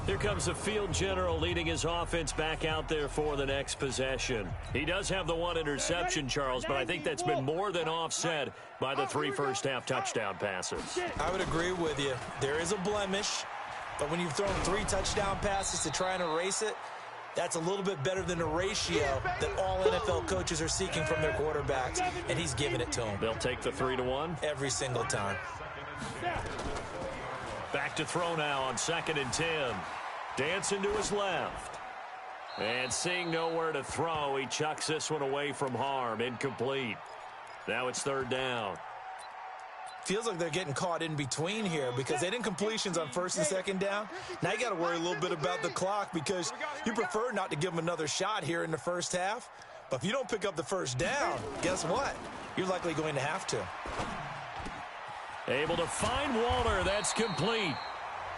Here comes the field general leading his offense back out there for the next possession. He does have the 1 interception, Charles, but I think that's been more than offset by the 3 first-half touchdown passes. I would agree with you. There is a blemish, but when you've thrown 3 touchdown passes to try and erase it, that's a little bit better than the ratio that all NFL coaches are seeking from their quarterbacks, and he's giving it to them. They'll take the 3-1. Every single time. Back to throw now on 2nd and 10. Dancing to his left. And seeing nowhere to throw, he chucks this one away from harm. Incomplete. Now it's 3rd down. Feels like they're getting caught in between here because they didn't completions on 1st and 2nd down. Now you got to worry a little bit about the clock because you prefer not to give them another shot here in the first half. But if you don't pick up the 1st down, guess what? You're likely going to have to. Able to find Waller. That's complete.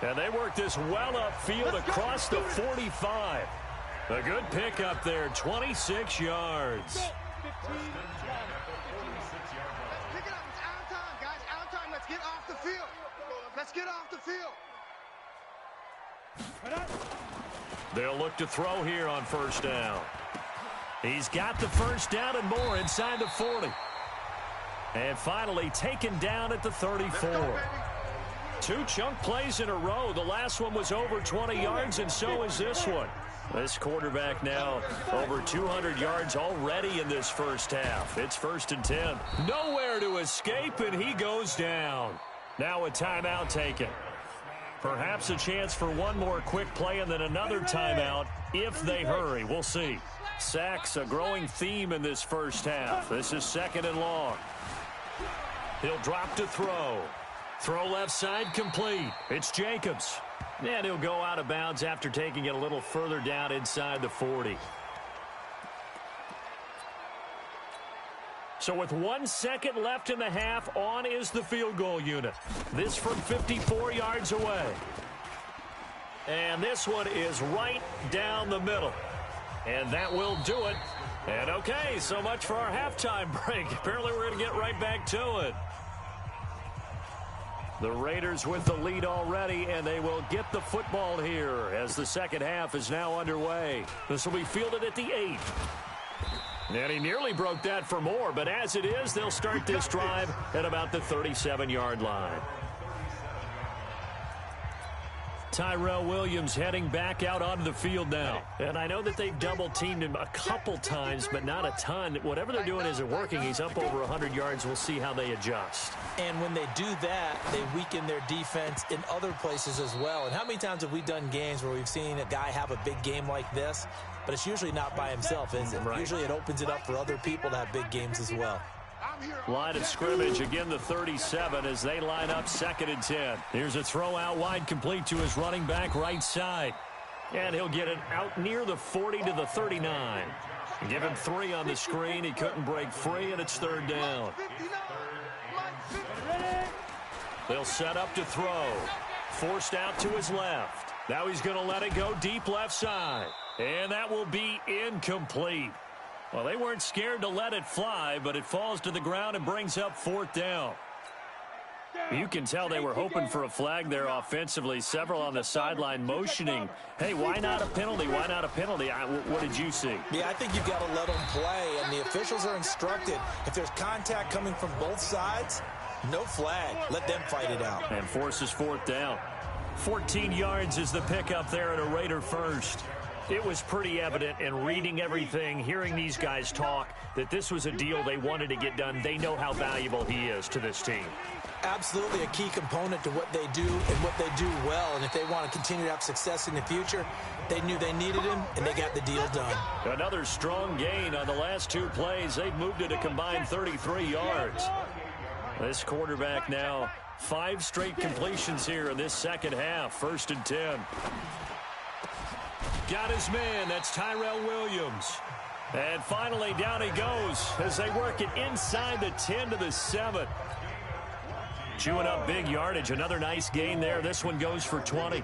And they work this well upfield across the 45. A good pick up there, 26 yards. Pick it up. It's out of time, guys. Out of time. Let's get off the field. Let's get off the field. They'll look to throw here on first down. He's got the first down and more inside the 40. And finally taken down at the 34. 2 chunk plays in a row. The last one was over 20 yards, and so is this one. This quarterback now over 200 yards already in this first half. It's 1st and 10. Nowhere to escape, and he goes down. Now a timeout taken. Perhaps a chance for one more quick play and then another timeout if they hurry. We'll see. Sacks, a growing theme in this first half. This is 2nd and long. He'll drop to throw. Throw left side complete. It's Jacobs. And he'll go out of bounds after taking it a little further down inside the 40. So with 1 second left in the half, on is the field goal unit. This from 54 yards away. And this one is right down the middle. And that will do it. And okay, so much for our halftime break. Apparently we're going to get right back to it. The Raiders with the lead already, and they will get the football here as the second half is now underway. This will be fielded at the 8. And he nearly broke that for more, but as it is, they'll start this drive at about the 37-yard line. Tyrell Williams heading back out onto the field now. And I know that they've double-teamed him a couple times, but not a ton. Whatever they're doing isn't working. He's up over 100 yards. We'll see how they adjust. And when they do that, they weaken their defense in other places as well. And how many times have we done games where we've seen a guy have a big game like this? But it's usually not by himself, is it? Right. Usually it opens it up for other people to have big games as well. Line of scrimmage, again the 37 as they line up 2nd and 10. Here's a throw out wide complete to his running back right side. And he'll get it out near the 40 to the 39. Give him 3 on the screen. He couldn't break free, and it's 3rd down. They'll set up to throw. Forced out to his left. Now he's going to let it go deep left side. And that will be incomplete. Well, they weren't scared to let it fly, but it falls to the ground and brings up 4th down. You can tell they were hoping for a flag there offensively. Several on the sideline motioning, hey, why not a penalty? Why not a penalty? What did you see? Yeah, I think you've got to let them play, and the officials are instructed. If there's contact coming from both sides, no flag. Let them fight it out. And forces 4th down. 14 yards is the pickup there at a Raider first. It was pretty evident in reading everything, hearing these guys talk, that this was a deal they wanted to get done. They know how valuable he is to this team. Absolutely a key component to what they do and what they do well. And if they want to continue to have success in the future, they knew they needed him, and they got the deal done. Another strong gain on the last 2 plays. They've moved it a combined 33 yards. This quarterback now 5 straight completions here in this second half. 1st and 10. Got his man. That's Tyrell Williams. And finally, down he goes as they work it inside the 10 to the 7. Chewing up big yardage. Another nice gain there. This one goes for 20.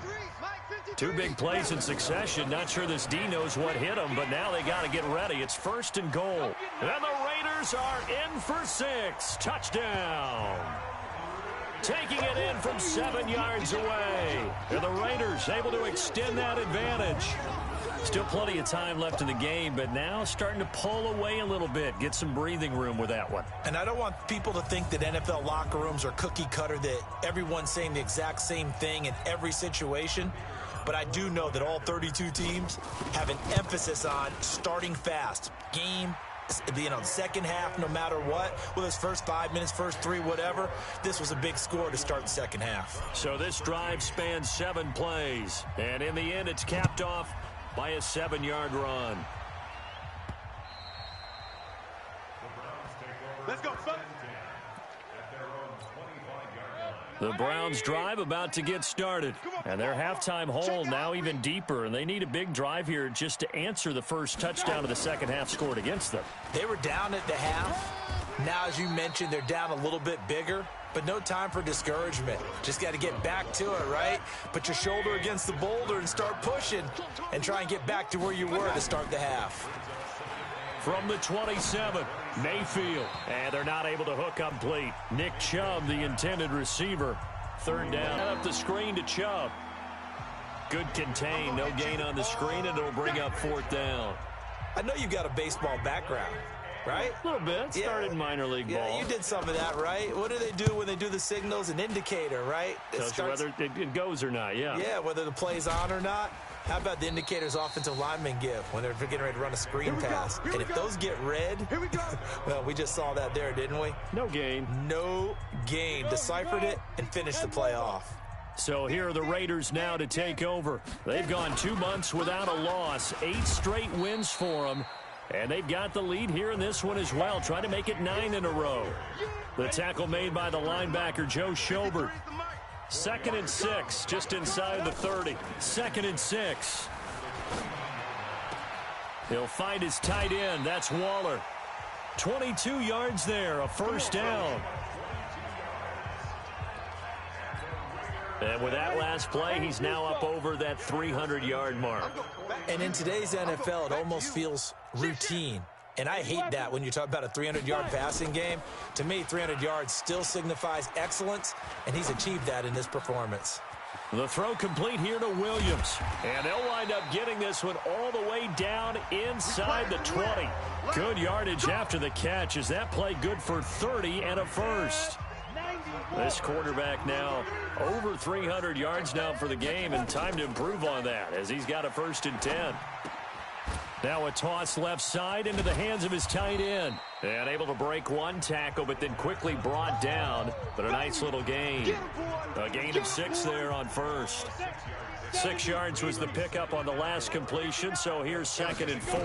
2 big plays in succession. Not sure this D knows what hit him, but now they got to get ready. It's 1st and goal. And the Raiders are in for 6. Touchdown. Taking it in from 7 yards away. And the Raiders able to extend that advantage. Still plenty of time left in the game, but now starting to pull away a little bit. Get some breathing room with that one. And I don't want people to think that NFL locker rooms are cookie cutter, that everyone's saying the exact same thing in every situation. But I do know that all 32 teams have an emphasis on starting fast. Game, second half, no matter what, whether it's first 5 minutes, first 3, whatever, this was a big score to start the second half. So this drive spans 7 plays, and in the end, it's capped off by a 7-yard run. Let's go, son. The Browns drive about to get started, and their halftime hole now even deeper, and they need a big drive here just to answer the first touchdown of the second half scored against them. They were down at the half. Now, as you mentioned, they're down a little bit bigger, but no time for discouragement. Just got to get back to it, right? Put your shoulder against the boulder and start pushing and try and get back to where you were to start the half. From the 27, Mayfield. And they're not able to hook complete. Nick Chubb, the intended receiver. Third down. Up the screen to Chubb. Good contain. No gain on the screen, and it'll bring up fourth down. I know you got a baseball background, right? A little bit. Started minor league ball. Yeah, you did some of that, right? What do they do when they do the signals? An indicator, right? Tells you whether it goes or not, yeah. Yeah, whether the play's on or not. How about the indicators offensive linemen give when they're getting ready to run a screen pass? And if those get red, well, we just saw that there, didn't we? No gain. No gain. Deciphered it and finished the play off. So here are the Raiders now to take over. They've gone 2 months without a loss, 8 straight wins for them. And they've got the lead here in this one as well, trying to make it 9 in a row. The tackle made by the linebacker, Joe Schobert. 2nd and 6, just inside the 30. 2nd and 6. He'll find his tight end. That's Waller. 22 yards there, a first down. And with that last play, he's now up over that 300-yard mark. And in today's NFL, it almost feels routine. And I hate that when you talk about a 300-yard passing game. To me, 300 yards still signifies excellence, and he's achieved that in this performance. The throw complete here to Williams. And they'll wind up getting this one all the way down inside the 20. Good yardage after the catch. Is that play good for 30 and a first? This quarterback now over 300 yards now for the game, and time to improve on that as he's got a 1st and 10. Now a toss left side into the hands of his tight end. And able to break one tackle, but then quickly brought down. But a nice little gain. A gain of 6 there on first. 6 yards was the pickup on the last completion, so here's 2nd and 4.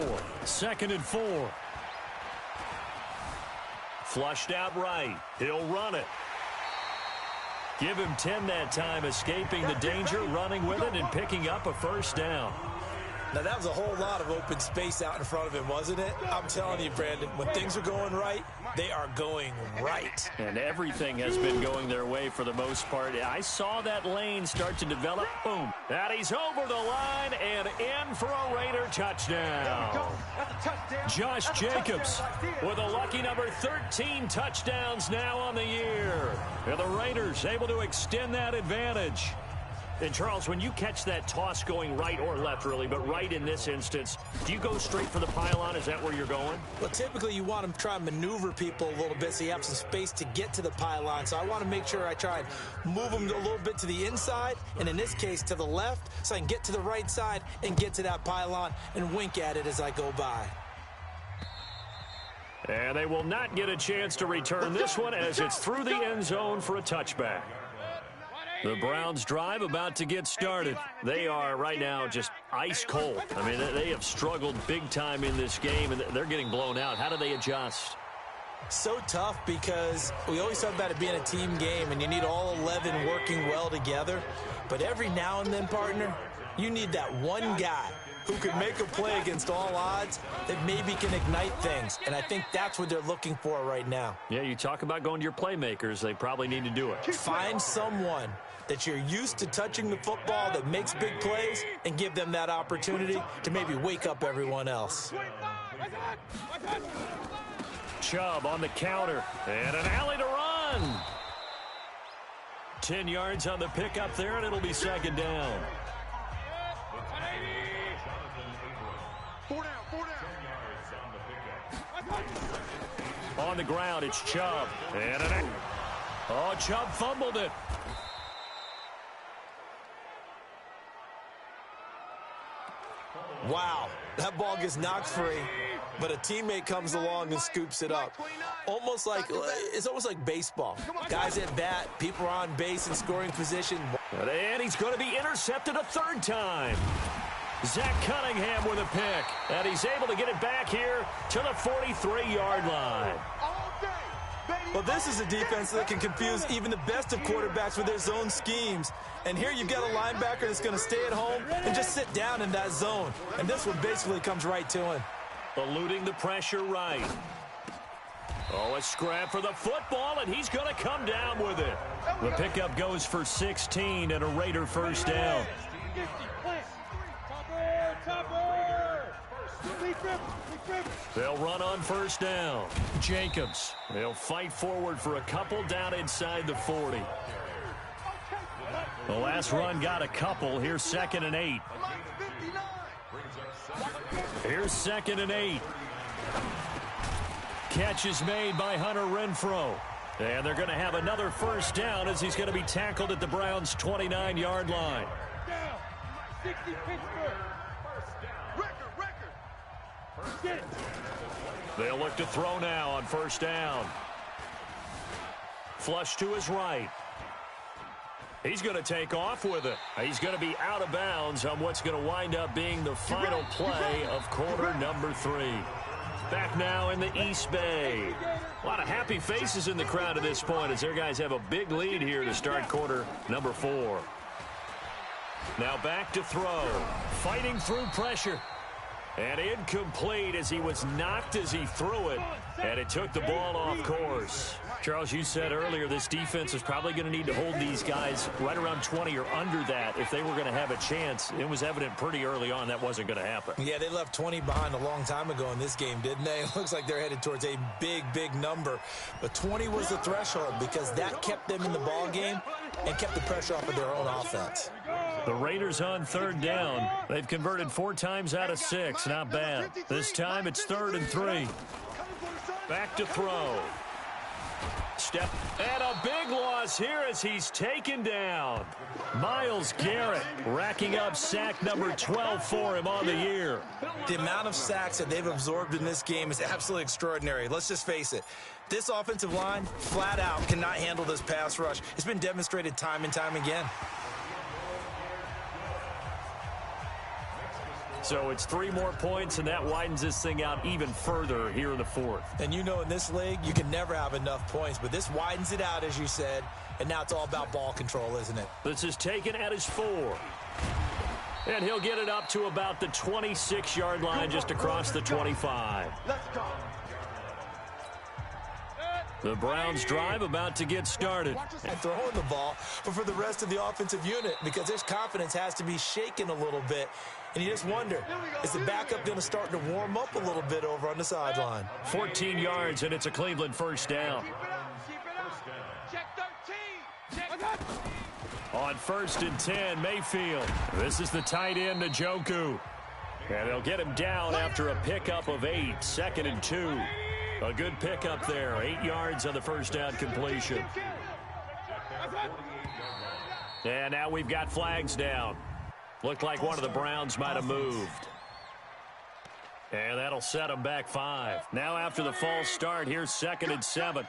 2nd and 4. Flushed out right. He'll run it. Give him 10 that time, escaping the danger, running with it, and picking up a first down. Now, that was a whole lot of open space out in front of him, wasn't it? I'm telling you, Brandon, when things are going right, they are going right. And everything has been going their way for the most part. I saw that lane start to develop. Boom. And he's over the line and in for a Raider touchdown. Josh Jacobs with a lucky number 13 touchdowns now on the year. And the Raiders able to extend that advantage. And, Charles, when you catch that toss going right or left, really, but right in this instance, do you go straight for the pylon? Is that where you're going? Well, typically you want to try and maneuver people a little bit so you have some space to get to the pylon. So I want to make sure I try and move them a little bit to the inside, and in this case to the left, so I can get to the right side and get to that pylon and wink at it as I go by. And they will not get a chance to return this one as it's through the end zone for a touchback. The Browns drive about to get started. They are right now just ice cold. I mean, they have struggled big time in this game, and they're getting blown out. How do they adjust? So tough because we always talk about it being a team game, and you need all 11 working well together. But every now and then, partner, you need that one guy who could make a play against all odds that maybe can ignite things. And I think that's what they're looking for right now. Yeah, you talk about going to your playmakers. They probably need to do it. Find someone that you're used to touching the football that makes big plays and give them that opportunity to maybe wake up everyone else. Chubb on the counter and an alley to run. 10 yards on the pickup there, and it'll be 2nd down. 4 down. On the ground, it's Chubb. And Chubb fumbled it. Wow, that ball gets knocked free, but a teammate comes along and scoops it up. It's almost like baseball. Guys at bat, people are on base in scoring position. And he's going to be intercepted a 3rd time. Zach Cunningham with a pick, and he's able to get it back here to the 43-yard line. Well, this is a defense that can confuse even the best of quarterbacks with their zone schemes. And here you've got a linebacker that's going to stay at home and just sit down in that zone. And this one basically comes right to him. Eluding the pressure right. Oh, a scrap for the football, and he's going to come down with it. The pickup goes for 16 and a Raider first down. They'll run on first down. Jacobs. They'll fight forward for a couple down inside the 40. The last run got a couple. Here's 2nd and 8. Here's 2nd and 8. Catch is made by Hunter Renfrow. And they're going to have another first down as he's going to be tackled at the Browns' 29-yard line. 60 Pittsburgh. Record. They'll look to throw now on first down. Flush to his right. He's going to take off with it. He's going to be out of bounds on what's going to wind up being the final play of quarter number 3. Back now in the East Bay. A lot of happy faces in the crowd at this point as their guys have a big lead here to start quarter number 4. Now back to throw. Fighting through pressure. And incomplete as he was knocked as he threw it. And it took the ball off course. Charles, you said earlier this defense is probably going to need to hold these guys right around 20 or under that if they were going to have a chance. It was evident pretty early on that wasn't going to happen. Yeah, they left 20 behind a long time ago in this game, didn't they? It looks like they're headed towards a big, big number. But 20 was the threshold because that kept them in the ball game and kept the pressure off of their own offense. The Raiders on 3rd down. They've converted 4 times out of 6. Not bad. This time it's 3rd and 3. Back to throw. Step. And a big loss here as he's taken down. Myles Garrett racking up sack number 12 for him on the year. The amount of sacks that they've absorbed in this game is absolutely extraordinary. Let's just face it. This offensive line, flat out, cannot handle this pass rush. It's been demonstrated time and time again. So it's 3 more points, and that widens this thing out even further here in the 4th. And you know in this league, you can never have enough points, but this widens it out, as you said, and now it's all about ball control, isn't it? This is taken at his 4. And he'll get it up to about the 26-yard line just across the 25. Let's go. The Browns drive about to get started. And throwing the ball, but for the rest of the offensive unit, because his confidence has to be shaken a little bit. And you just wonder, is the backup going to start to warm up a little bit over on the sideline? 14 yards, and it's a Cleveland first down. Check 13. Check 13. On 1st and 10, Mayfield. This is the tight end, Njoku. And they'll get him down after a pickup of 8. 2nd and 2. A good pickup there. 8 yards on the first down completion. And now we've got flags down. Looked like one of the Browns might have moved. And that'll set them back 5. Now after the false start, here's 2nd and 7.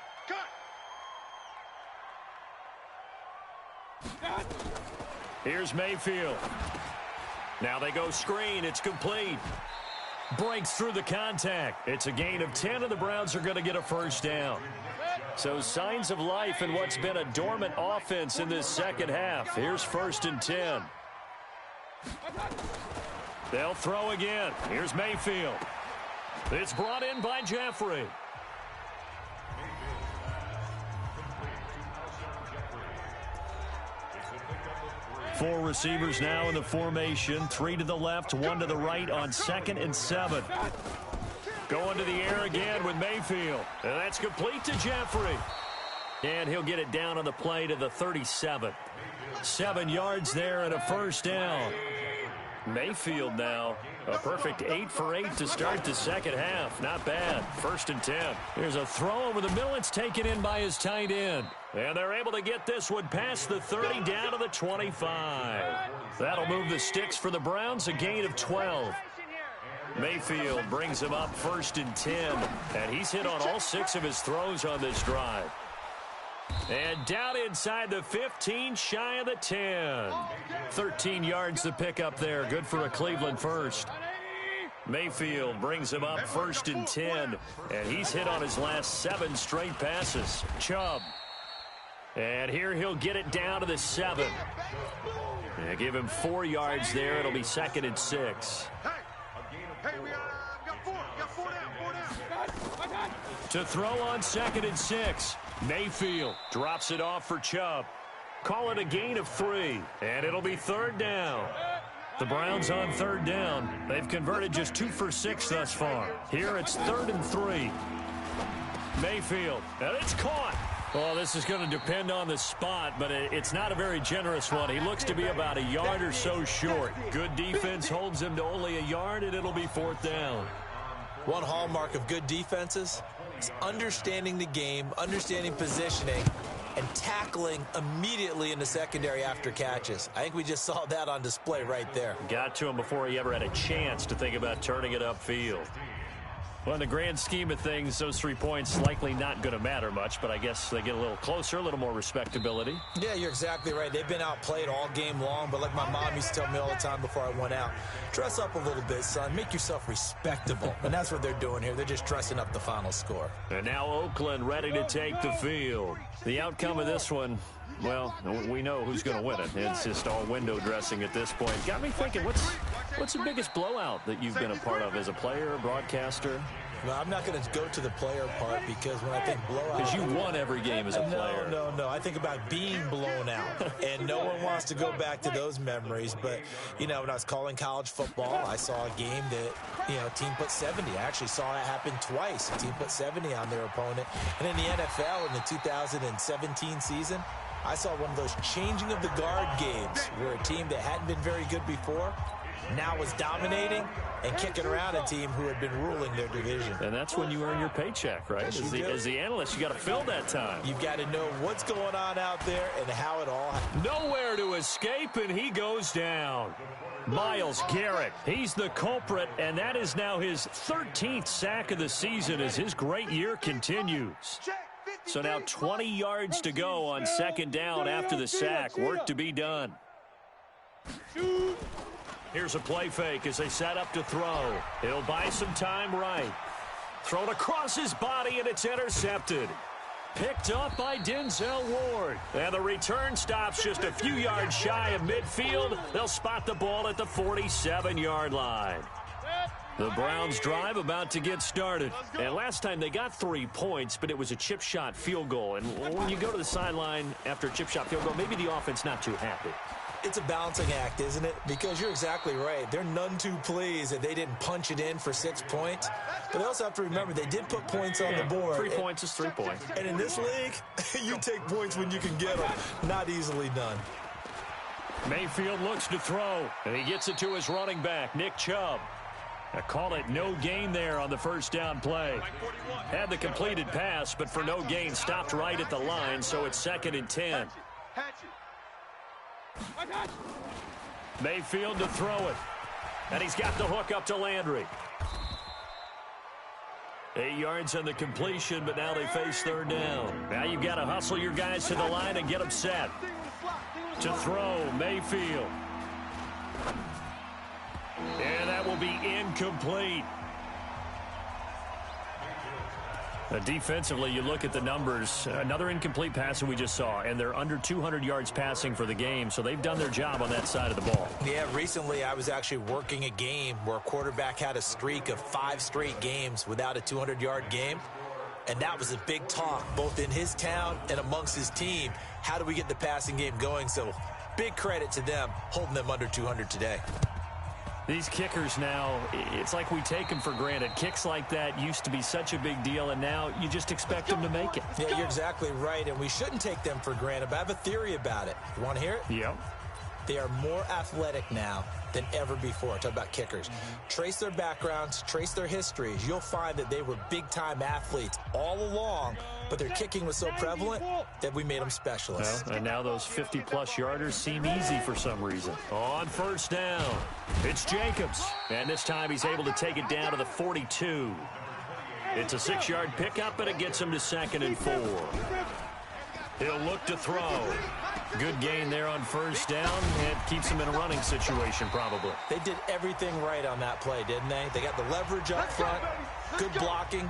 Here's Mayfield. Now they go screen. It's complete. Breaks through the contact. It's a gain of 10, and the Browns are going to get a first down. So signs of life in what's been a dormant offense in this second half. Here's 1st and 10. They'll throw again. Here's Mayfield. It's brought in by Jeffrey. Four receivers now in the formation. 3 to the left, 1 to the right on 2nd and 7. Going to the air again with Mayfield. And that's complete to Jeffrey. And he'll get it down on the play to the 37. 7 yards there and a first down. Mayfield now, a perfect 8 for 8 to start the second half. Not bad. 1st and 10. Here's a throw over the middle. It's taken in by his tight end. And they're able to get this one past the 30 down to the 25. That'll move the sticks for the Browns, a gain of 12. Mayfield brings him up 1st and 10. And he's hit on all 6 of his throws on this drive. And down inside the 15, shy of the 10. 13 yards to pick up there. Good for a Cleveland first. Mayfield brings him up 1st and 10. And he's hit on his last 7 straight passes. Chubb. And here he'll get it down to the 7. And give him 4 yards there. It'll be 2nd and 6. Hey, we got 4 down. To throw on 2nd and 6. Mayfield drops it off for Chubb. Call it a gain of 3. And it'll be 3rd down. The Browns on 3rd down. They've converted just 2 for 6 thus far. Here it's 3rd and 3. Mayfield. And it's caught. Well, this is going to depend on the spot, but it's not a very generous one. He looks to be about a yard or so short. Good defense holds him to only a yard, and it'll be 4th down. One hallmark of good defenses is understanding the game, understanding positioning, and tackling immediately in the secondary after catches. I think we just saw that on display right there. Got to him before he ever had a chance to think about turning it upfield. Well, in the grand scheme of things, those 3 points likely not going to matter much, but I guess they get a little closer, a little more respectability. Yeah, you're exactly right. They've been outplayed all game long, but like my mom used to tell me all the time before I went out, dress up a little bit, son. Make yourself respectable. And that's what they're doing here. They're just dressing up the final score. And now Oakland ready to take the field. The outcome of this one, well, we know who's going to win it. It's just all window dressing at this point. Got me thinking, what's the biggest blowout that you've been a part of as a player, broadcaster? Well, I'm not going to go to the player part because when I think blowout... Because you won every game as a player. No. I think about being blown out. And no one wants to go back to those memories. But, you know, when I was calling college football, I saw a game that, you know, a team put 70. I actually saw it happen twice. A team put 70 on their opponent. And in the NFL in the 2017 season, I saw one of those changing of the guard games where a team that hadn't been very good before now was dominating and kicking around a team who had been ruling their division. And that's when you earn your paycheck, right? As the analyst, you got to fill that time. You've got to know what's going on out there and how it all happens. Nowhere to escape, and he goes down. Myles Garrett, he's the culprit, and that is now his 13th sack of the season as his great year continues. So now 20 yards to go on 2nd down after the sack. Work to be done. Here's a play fake as they set up to throw. He'll buy some time right. Thrown across his body, and it's intercepted. Picked up by Denzel Ward. And the return stops just a few yards shy of midfield. They'll spot the ball at the 47-yard line. The Browns drive about to get started. And last time they got 3 points, but it was a chip shot field goal. And when you go to the sideline after a chip shot field goal, maybe the offense not too happy. It's a balancing act, isn't it? Because you're exactly right. They're none too pleased that they didn't punch it in for 6 points. But they also have to remember they did put points on the board. 3 points is 3 points. And in this league, you take points when you can get them. Not easily done. Mayfield looks to throw, and he gets it to his running back, Nick Chubb. I call it no gain there on the 1st down play. Had the completed pass, but for no gain, stopped right at the line, so it's 2nd and 10. Mayfield to throw it. And he's got the hook up to Landry. 8 yards on the completion, but now they face 3rd down. Now you've got to hustle your guys to the line and get them set. To throw, Mayfield. And that will be incomplete. Defensively, you look at the numbers. Another incomplete pass that we just saw, and they're under 200 yards passing for the game, so they've done their job on that side of the ball. Yeah, recently I was actually working a game where a quarterback had a streak of 5 straight games without a 200-yard game, and that was a big talk, both in his town and amongst his team. How do we get the passing game going? So big credit to them, holding them under 200 today. These kickers now, it's like we take them for granted. Kicks like that used to be such a big deal, and now you just expect them to make it. Yeah, you're exactly right, and we shouldn't take them for granted, but I have a theory about it. You want to hear it? Yep. They are more athletic now than ever before. Talk about kickers. Trace their backgrounds, trace their histories. You'll find that they were big-time athletes all along, but their kicking was so prevalent that we made them specialists. Well, and now those 50-plus yarders seem easy for some reason. On 1st down, it's Jacobs. And this time he's able to take it down to the 42. It's a 6-yard pickup, and it gets him to 2nd and 4. He'll look to throw. Good gain there on 1st down, and keeps him in a running situation probably. They did everything right on that play, didn't they? They got the leverage up front, good blocking,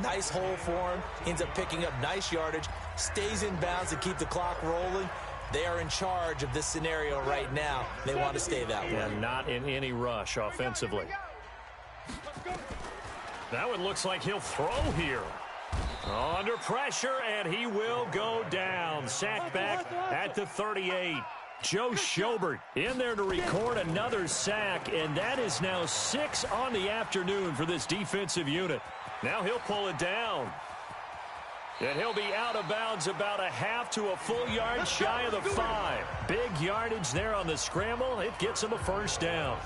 nice hole for him. He ends up picking up nice yardage, stays in bounds to keep the clock rolling. They are in charge of this scenario right now. They want to stay that way. And not in any rush offensively. That one looks like he'll throw here. Under pressure, and he will go down. Sacked back at the 38. Joe Schobert in there to record another sack, and that is now 6 on the afternoon for this defensive unit. Now he'll pull it down. And he'll be out of bounds about a half to a full yard shy of the 5. Big yardage there on the scramble. It gets him a first down.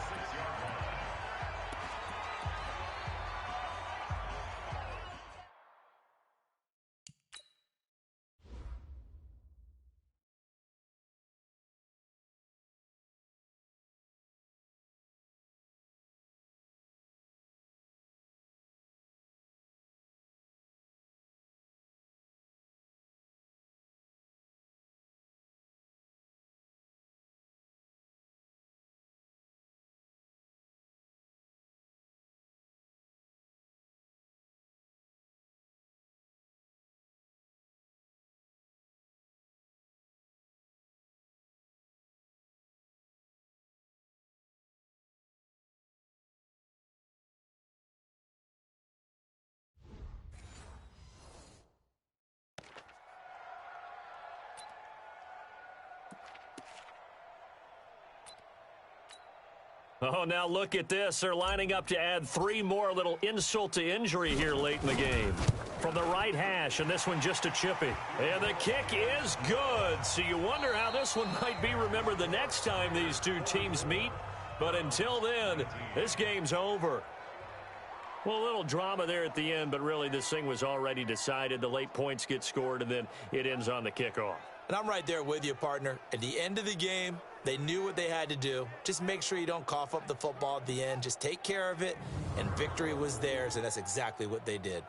Oh, now look at this. They're lining up to add 3 more. Little insult to injury here late in the game. From the right hash, and this one just a chippy. And the kick is good. So you wonder how this one might be remembered the next time these two teams meet. But until then, this game's over. Well, a little drama there at the end, but really this thing was already decided. The late points get scored, and then it ends on the kickoff. And I'm right there with you, partner. At the end of the game, they knew what they had to do. Just make sure you don't cough up the football at the end. Just take care of it, and victory was theirs, and that's exactly what they did.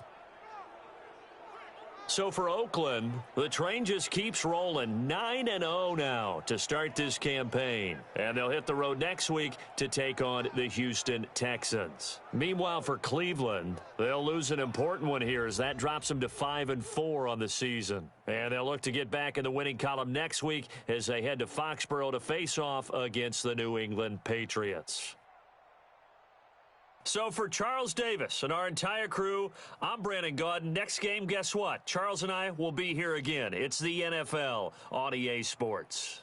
So for Oakland, the train just keeps rolling. 9-0 now to start this campaign. And they'll hit the road next week to take on the Houston Texans. Meanwhile, for Cleveland, they'll lose an important one here as that drops them to 5-4 on the season. And they'll look to get back in the winning column next week as they head to Foxborough to face off against the New England Patriots. So for Charles Davis and our entire crew, I'm Brandon Gaudin. Next game, guess what? Charles and I will be here again. It's the NFL on EA Sports.